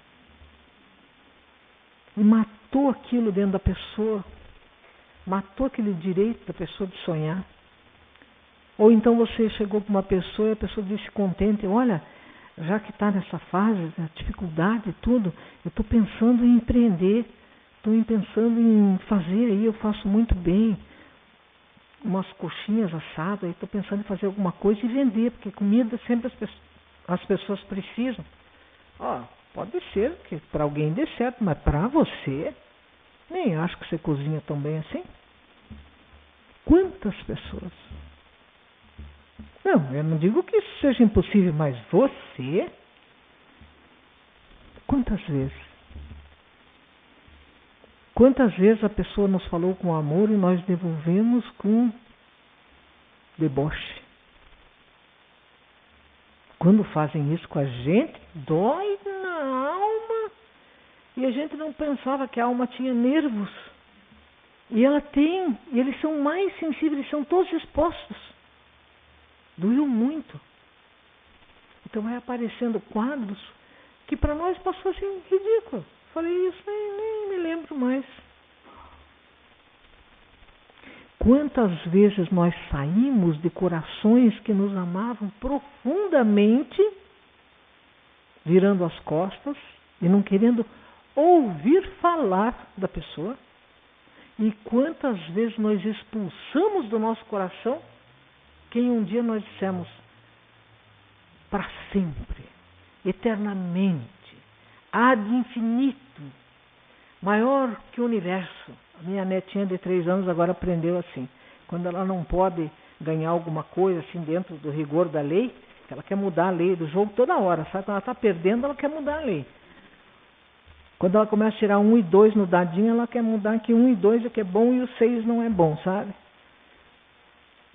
E matou aquilo dentro da pessoa, matou aquele direito da pessoa de sonhar. Ou então você chegou para uma pessoa e a pessoa disse contente, olha, já que está nessa fase, a dificuldade e tudo, eu estou pensando em empreender, estou pensando em fazer aí, eu faço muito bem, umas coxinhas assadas, estou pensando em fazer alguma coisa e vender, porque comida sempre as pessoas precisam. Pode ser que para alguém dê certo, mas para você, nem acho que você cozinha tão bem assim. Quantas pessoas Não, eu não digo que isso seja impossível, mas você... Quantas vezes? Quantas vezes a pessoa nos falou com amor e nós devolvemos com deboche? Quando fazem isso com a gente, dói na alma. E a gente não pensava que a alma tinha nervos. E ela tem, e eles são mais sensíveis, eles são todos expostos. Doeu muito. Então vai aparecendo quadros que para nós passou assim ridículo. Falei isso, nem me lembro mais. Quantas vezes nós saímos de corações que nos amavam profundamente, virando as costas e não querendo ouvir falar da pessoa? E quantas vezes nós expulsamos do nosso coração quem um dia nós dissemos para sempre, eternamente, ad infinito, maior que o universo. A minha netinha de 3 anos agora aprendeu assim. Quando ela não pode ganhar alguma coisa assim dentro do rigor da lei, ela quer mudar a lei do jogo toda hora, sabe? Quando ela está perdendo, ela quer mudar a lei. Quando ela começa a tirar 1 e 2 no dadinho, ela quer mudar que 1 e 2 é que é bom e o 6 não é bom, sabe?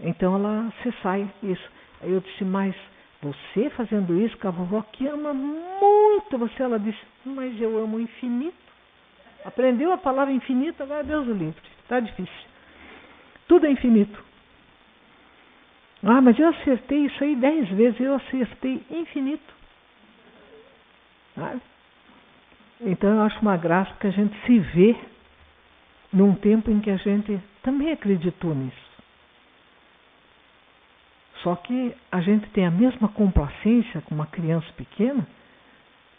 Então ela se sai isso. Aí eu disse, mas você fazendo isso, que a vovó que ama muito você, ela disse, mas eu amo o infinito. Aprendeu a palavra infinito, agora Deus o livre. Está difícil. Tudo é infinito. Ah, mas eu acertei isso aí 10 vezes, eu acertei infinito. Sabe? Então eu acho uma graça que a gente se vê num tempo em que a gente também acreditou nisso. Só que a gente tem a mesma complacência com uma criança pequena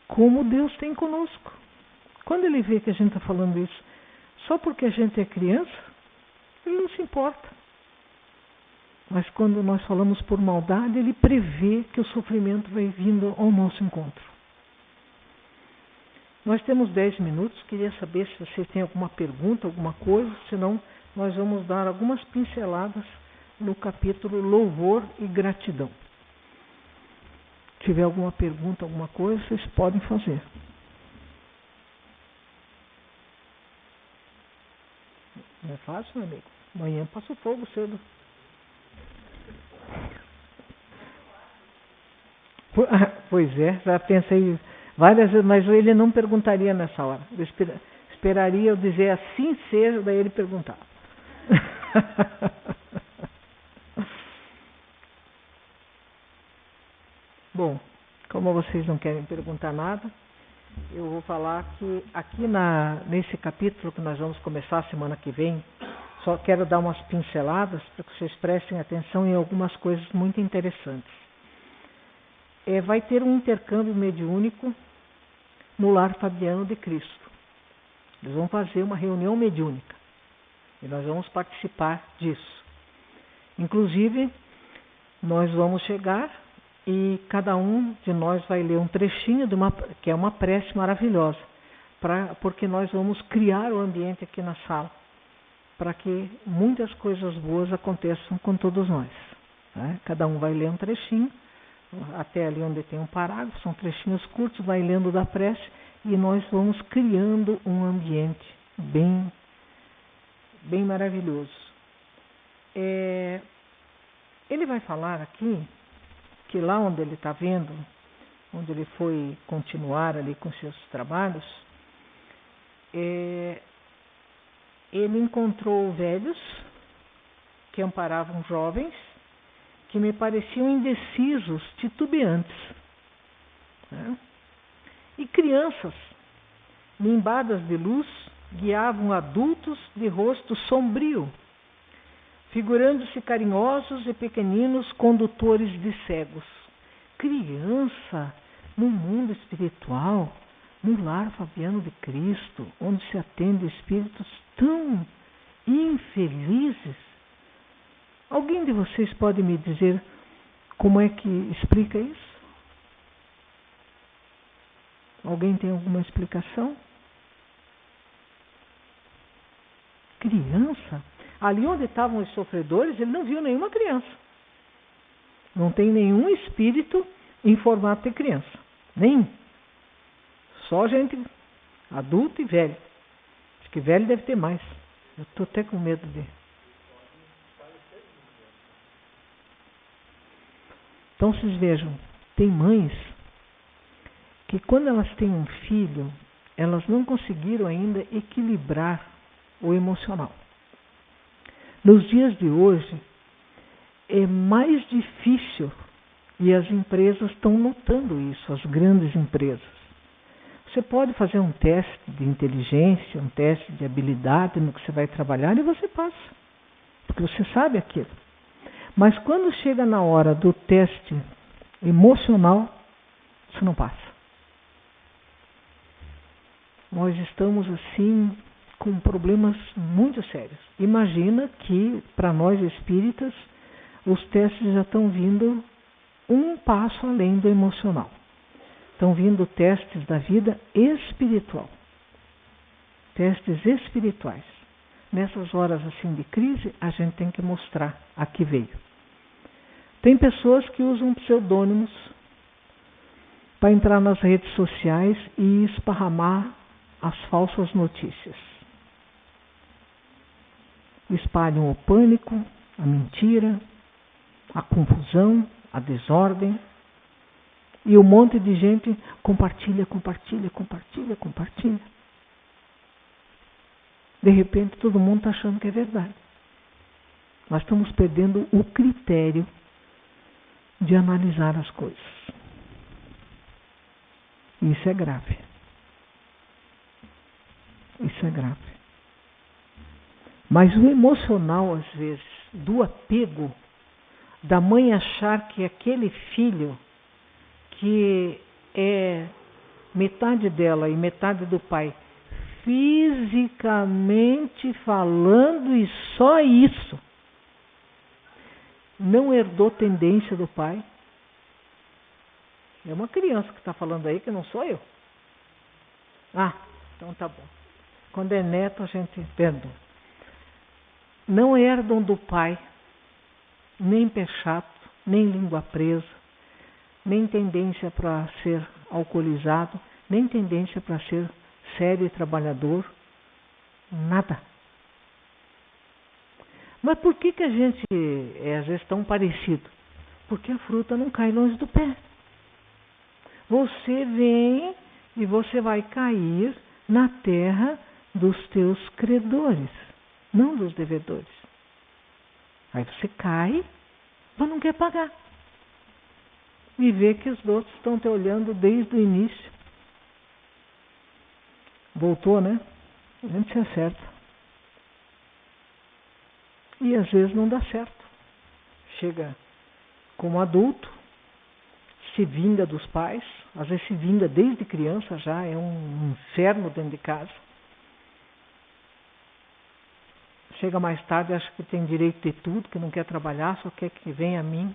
como Deus tem conosco. Quando ele vê que a gente está falando isso só porque a gente é criança, ele não se importa. Mas quando nós falamos por maldade, ele prevê que o sofrimento vai vindo ao nosso encontro. Nós temos 10 minutos, queria saber se você tem alguma pergunta, alguma coisa, senão nós vamos dar algumas pinceladas no capítulo Louvor e Gratidão. Se tiver alguma pergunta, alguma coisa, vocês podem fazer. Não é fácil, meu amigo? Amanhã passa o fogo cedo. Pois é, já pensei várias vezes, mas ele não perguntaria nessa hora. Eu esperaria eu dizer assim seja, daí ele perguntar. Bom, como vocês não querem perguntar nada, eu vou falar que aqui nesse capítulo que nós vamos começar a semana que vem, só quero dar umas pinceladas para que vocês prestem atenção em algumas coisas muito interessantes. Vai ter um intercâmbio mediúnico no Lar Fabiano de Cristo. Eles vão fazer uma reunião mediúnica e nós vamos participar disso. Inclusive, nós vamos chegar e cada um de nós vai ler um trechinho que é uma prece maravilhosa, porque nós vamos criar o ambiente aqui na sala para que muitas coisas boas aconteçam com todos nós. Né? Cada um vai ler um trechinho, até ali onde tem um parágrafo, são trechinhos curtos, vai lendo da prece e nós vamos criando um ambiente bem maravilhoso. Ele vai falar aqui que lá onde ele está vendo, onde ele foi continuar ali com seus trabalhos, ele encontrou velhos que amparavam jovens que me pareciam indecisos, titubeantes. Né? E crianças, nimbadas de luz, guiavam adultos de rosto sombrio, figurando-se carinhosos e pequeninos condutores de cegos. Criança no mundo espiritual, no Lar Fabiano de Cristo, onde se atende espíritos tão infelizes. Alguém de vocês pode me dizer como é que explica isso? Alguém tem alguma explicação? Criança? Ali onde estavam os sofredores, ele não viu nenhuma criança. Não tem nenhum espírito em formato de criança. Nenhum. Só gente adulta e velho. Acho que velho deve ter mais. Eu estou até com medo de... Então vocês vejam, tem mães que quando elas têm um filho, elas não conseguiram ainda equilibrar o emocional. Nos dias de hoje, é mais difícil, e as empresas estão notando isso, as grandes empresas. Você pode fazer um teste de inteligência, um teste de habilidade no que você vai trabalhar e você passa, porque você sabe aquilo. Mas quando chega na hora do teste emocional, você não passa. Nós estamos assim com problemas muito sérios. Imagina que para nós espíritas os testes já estão vindo um passo além do emocional. Estão vindo testes da vida espiritual. Testes espirituais. Nessas horas assim de crise, a gente tem que mostrar a que veio. Tem pessoas que usam pseudônimos para entrar nas redes sociais e esparramar as falsas notícias. Espalham o pânico, a mentira, a confusão, a desordem. E um monte de gente compartilha. De repente todo mundo está achando que é verdade. Nós estamos perdendo o critério de analisar as coisas. Isso é grave. Isso é grave. Mas o emocional, às vezes, do apego, da mãe achar que aquele filho que é metade dela e metade do pai, fisicamente falando, e só isso, não herdou tendência do pai. É uma criança que está falando aí, que não sou eu. Ah, então tá bom. Quando é neto, a gente perdoa. Não herdam do pai nem pé chato, nem língua presa, nem tendência para ser alcoolizado, nem tendência para ser sério e trabalhador. Nada. Mas por que a gente é às vezes tão parecido? Porque a fruta não cai longe do pé. Você vem e você vai cair na terra dos teus credores, não dos devedores. Aí você cai, mas não quer pagar. E vê que os outros estão te olhando desde o início. Voltou, né? A gente se acerta. E às vezes não dá certo. Chega como adulto, se vinga dos pais, às vezes se vinga desde criança já, é um inferno dentro de casa. Chega mais tarde, acha que tem direito de tudo, que não quer trabalhar, só quer que venha a mim,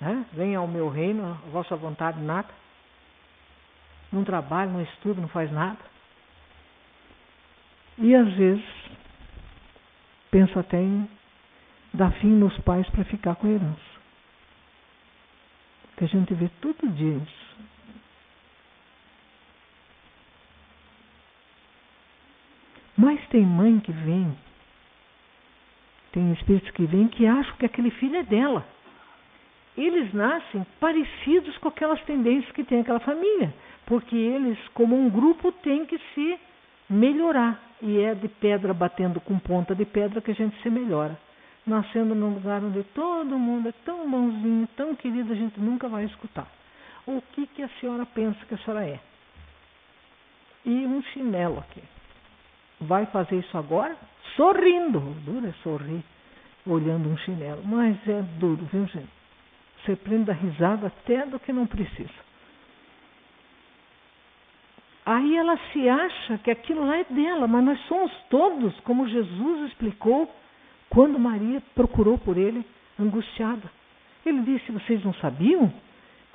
né? Venha ao meu reino, a vossa vontade, nada. Não trabalha, não estuda, não faz nada. E às vezes pensa até em dar fim nos pais para ficar com a herança. Que a gente vê todo dia isso. Mas tem mãe que vem, tem espíritos que vêm que acham que aquele filho é dela. Eles nascem parecidos com aquelas tendências que tem aquela família, porque eles, como um grupo, têm que se melhorar. E é de pedra batendo com ponta de pedra que a gente se melhora. Nascendo num lugar onde todo mundo é tão bonzinho, tão querido, a gente nunca vai escutar. O que a senhora pensa que a senhora é? E um chinelo aqui. Vai fazer isso agora? Sorrindo. Duro é sorrir, olhando um chinelo. Mas é duro, viu, gente? Você prende a risada até do que não precisa. Aí ela se acha que aquilo lá é dela, mas nós somos todos, como Jesus explicou, quando Maria procurou por ele, angustiada. Ele disse, vocês não sabiam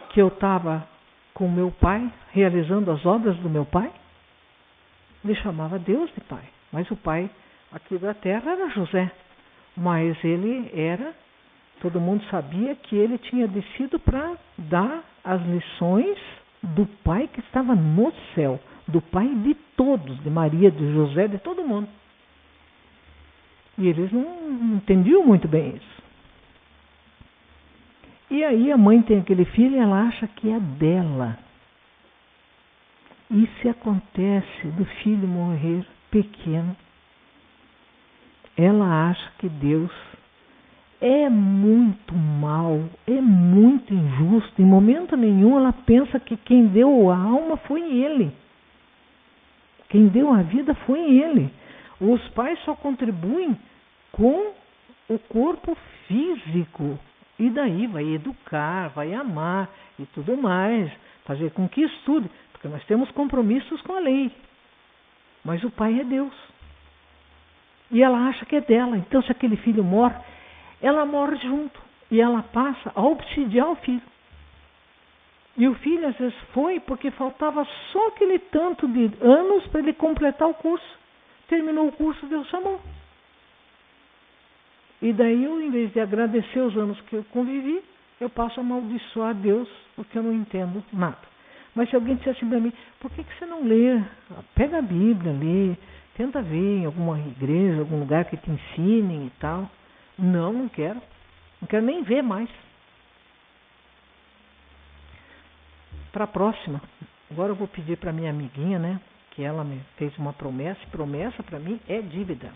que eu estava com meu pai, realizando as obras do meu pai? Ele chamava Deus de pai, mas o pai aqui da terra era José, mas ele era Todo mundo sabia que ele tinha descido para dar as lições do Pai que estava no céu, do Pai de todos, de Maria, de José, de todo mundo. E eles não entendiam muito bem isso. E aí a mãe tem aquele filho e ela acha que é dela. E se acontece do filho morrer pequeno, ela acha que Deus é muito mal, é muito injusto. Em momento nenhum ela pensa que quem deu a alma foi ele. Quem deu a vida foi ele. Os pais só contribuem com o corpo físico. E daí vai educar, vai amar e tudo mais. Fazer com que estude. Porque nós temos compromissos com a lei. Mas o pai é Deus. E ela acha que é dela. Então se aquele filho morre, ela morre junto. E ela passa a obsidiar o filho. E o filho às vezes foi porque faltava só aquele tanto de anos para ele completar o curso. Terminou o curso, Deus chamou. E daí eu, em vez de agradecer os anos que eu convivi, eu passo a amaldiçoar Deus porque eu não entendo nada. Mas se alguém dissesse para mim, por que você não lê? Pega a Bíblia, lê, tenta ver em alguma igreja, algum lugar que te ensinem e tal. Não quero. Não quero nem ver mais. Para a próxima. Agora eu vou pedir para minha amiguinha, né? Que ela me fez uma promessa. Promessa para mim é dívida.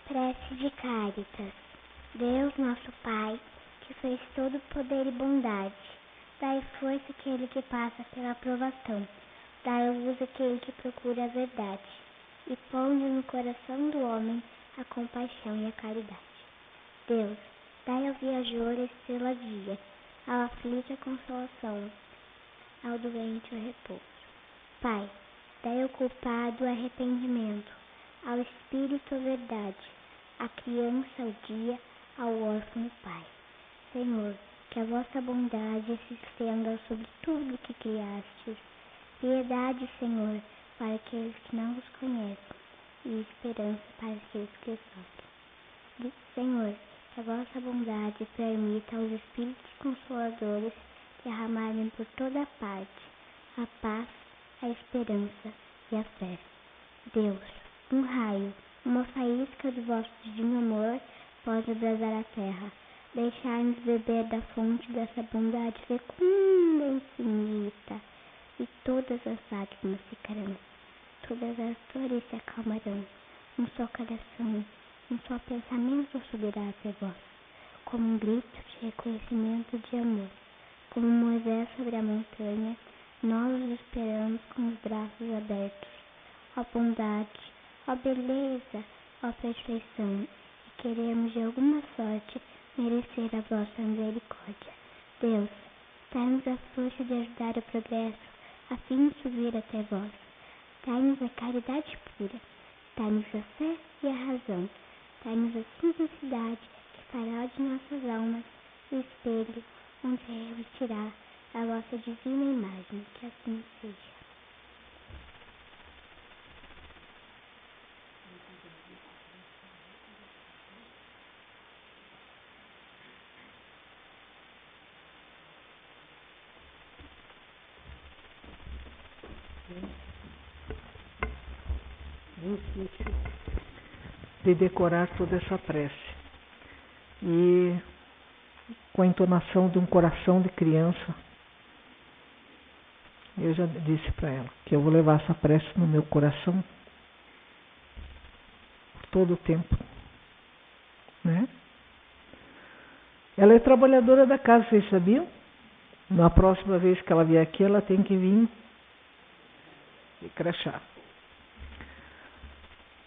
Prece de Cáritas. Deus, nosso Pai, que fez todo poder e bondade, dai força àquele que passa pela provação, dai luz àquele que procura a verdade, e ponde no coração do homem a compaixão e a caridade. Deus, dai ao viajor a estrela guia, ao aflito a consolação, ao doente o repouso. Pai, dai ao culpado o arrependimento, ao espírito a verdade, à criança o dia, ao órfão o Pai. Senhor, que a vossa bondade se estenda sobre tudo o que criastes. Piedade, Senhor, para aqueles que não vos conhecem, e esperança para aqueles que sofrem. Senhor, que a vossa bondade permita aos Espíritos Consoladores derramarem por toda parte a paz, a esperança e a fé. Deus, um raio, uma faísca do vosso divino amor pode abrasar a terra. Deixai-nos beber da fonte dessa bondade fecunda e infinita, e todas as lágrimas secarão, todas as dores se acalmarão. Um só coração, um só pensamento subirá até vós, como um grito de reconhecimento de amor. Como Moisés sobre a montanha, nós os esperamos com os braços abertos. Ó bondade, ó beleza, ó perfeição, e queremos de alguma sorte merecer a vossa misericórdia. Deus, dai-nos a força de ajudar o progresso, a fim de subir até vós. Dai-nos a caridade pura, dai-nos a fé e a razão, dai-nos a simplicidade que fará de nossas almas o espelho onde refletirá a vossa divina imagem, que assim seja. De decorar toda essa prece e com a entonação de um coração de criança, eu já disse para ela que eu vou levar essa prece no meu coração por todo o tempo, né? Ela é trabalhadora da casa, vocês sabiam? Na próxima vez que ela vier aqui, ela tem que vir de crachá.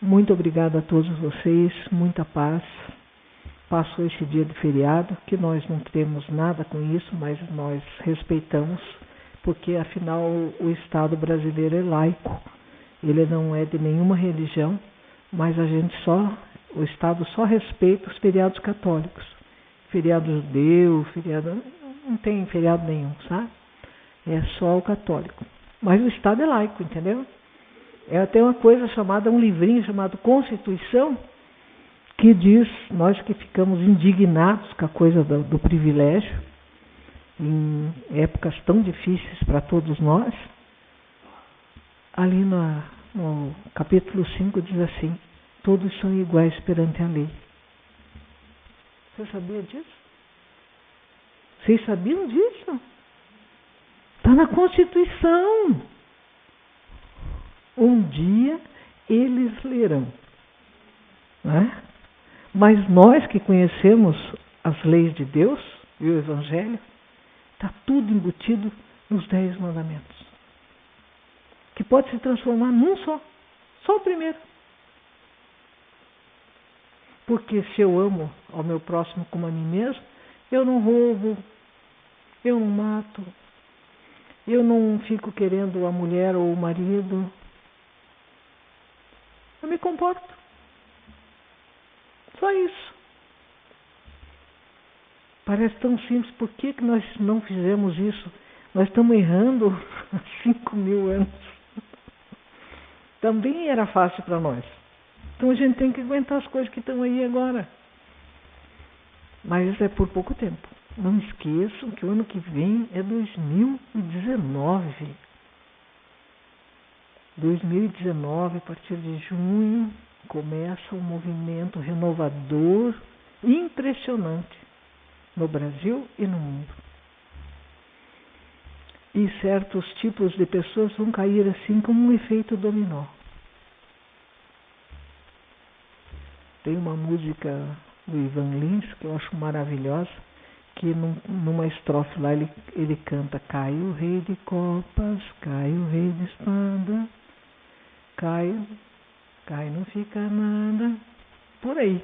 Muito obrigada a todos vocês, muita paz. Passou esse dia de feriado, que nós não temos nada com isso, mas nós respeitamos, porque afinal o Estado brasileiro é laico, ele não é de nenhuma religião, mas o Estado só respeita os feriados católicos. Feriado judeu, não tem feriado nenhum, sabe? É só o católico. Mas o Estado é laico, entendeu? É até uma coisa chamada, um livrinho chamado Constituição, que diz, nós que ficamos indignados com a coisa do privilégio, em épocas tão difíceis para todos nós, ali no capítulo 5 diz assim, todos são iguais perante a lei. Você sabia disso? Vocês sabiam disso? Está na Constituição. Um dia eles lerão. Não é? Mas nós que conhecemos as leis de Deus e o Evangelho, está tudo embutido nos 10 mandamentos. Que pode se transformar num só o primeiro. Porque se eu amo ao meu próximo como a mim mesmo, eu não roubo, eu não mato, eu não fico querendo a mulher ou o marido. Eu me comporto. Só isso. Parece tão simples. Por que nós não fizemos isso? Nós estamos errando há 5.000 anos. Também era fácil para nós. Então a gente tem que aguentar as coisas que estão aí agora. Mas isso é por pouco tempo. Não esqueçam que o ano que vem é 2019. 2019, a partir de junho, começa um movimento renovador impressionante no Brasil e no mundo. E certos tipos de pessoas vão cair assim como um efeito dominó. Tem uma música do Ivan Lins que eu acho maravilhosa, que numa estrofe lá ele canta: cai o rei de copas, cai o rei de espada, cai não fica nada. Por aí.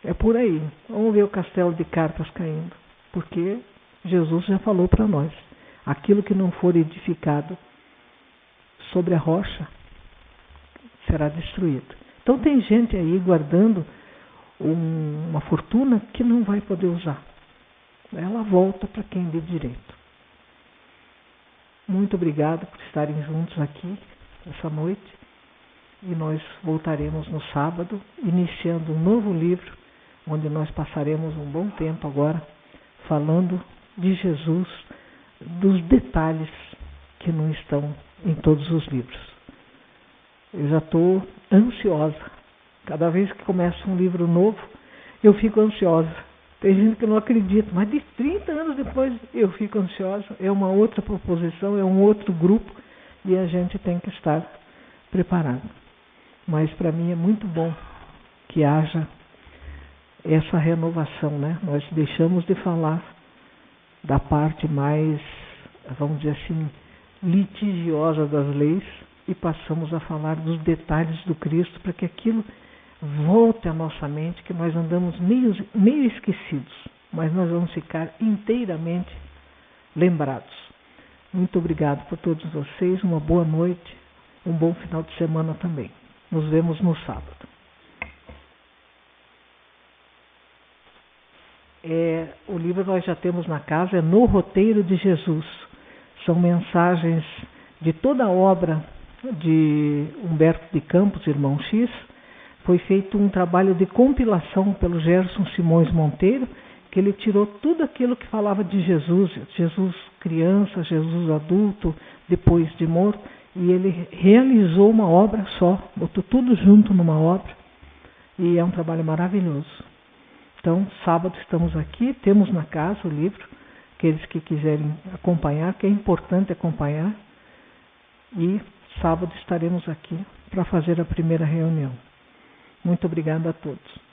É por aí. Vamos ver o castelo de cartas caindo. Porque Jesus já falou para nós. Aquilo que não for edificado sobre a rocha será destruído. Então tem gente aí guardando uma fortuna que não vai poder usar. Ela volta para quem dê direito. Muito obrigado por estarem juntos aqui essa noite. E nós voltaremos no sábado, iniciando um novo livro, onde nós passaremos um bom tempo agora falando de Jesus, dos detalhes que não estão em todos os livros. Eu já estou ansiosa. Cada vez que começa um livro novo, eu fico ansiosa. Tem gente que não acredita, mas de 30 anos depois eu fico ansiosa. É uma outra proposição, é um outro grupo e a gente tem que estar preparado. Mas para mim é muito bom que haja essa renovação, né? Nós deixamos de falar da parte mais, vamos dizer assim, litigiosa das leis e passamos a falar dos detalhes do Cristo para que aquilo volte à nossa mente, que nós andamos meio esquecidos, mas nós vamos ficar inteiramente lembrados. Muito obrigado por todos vocês, uma boa noite, um bom final de semana também. Nos vemos no sábado. O livro nós já temos na casa, é No Roteiro de Jesus. São mensagens de toda a obra de Humberto de Campos, Irmão X. Foi feito um trabalho de compilação pelo Gerson Simões Monteiro, que ele tirou tudo aquilo que falava de Jesus, Jesus criança, Jesus adulto, depois de morto, e ele realizou uma obra só, botou tudo junto numa obra, e é um trabalho maravilhoso. Então, sábado estamos aqui, temos na casa o livro, aqueles que quiserem acompanhar, que é importante acompanhar, e sábado estaremos aqui para fazer a primeira reunião. Muito obrigada a todos.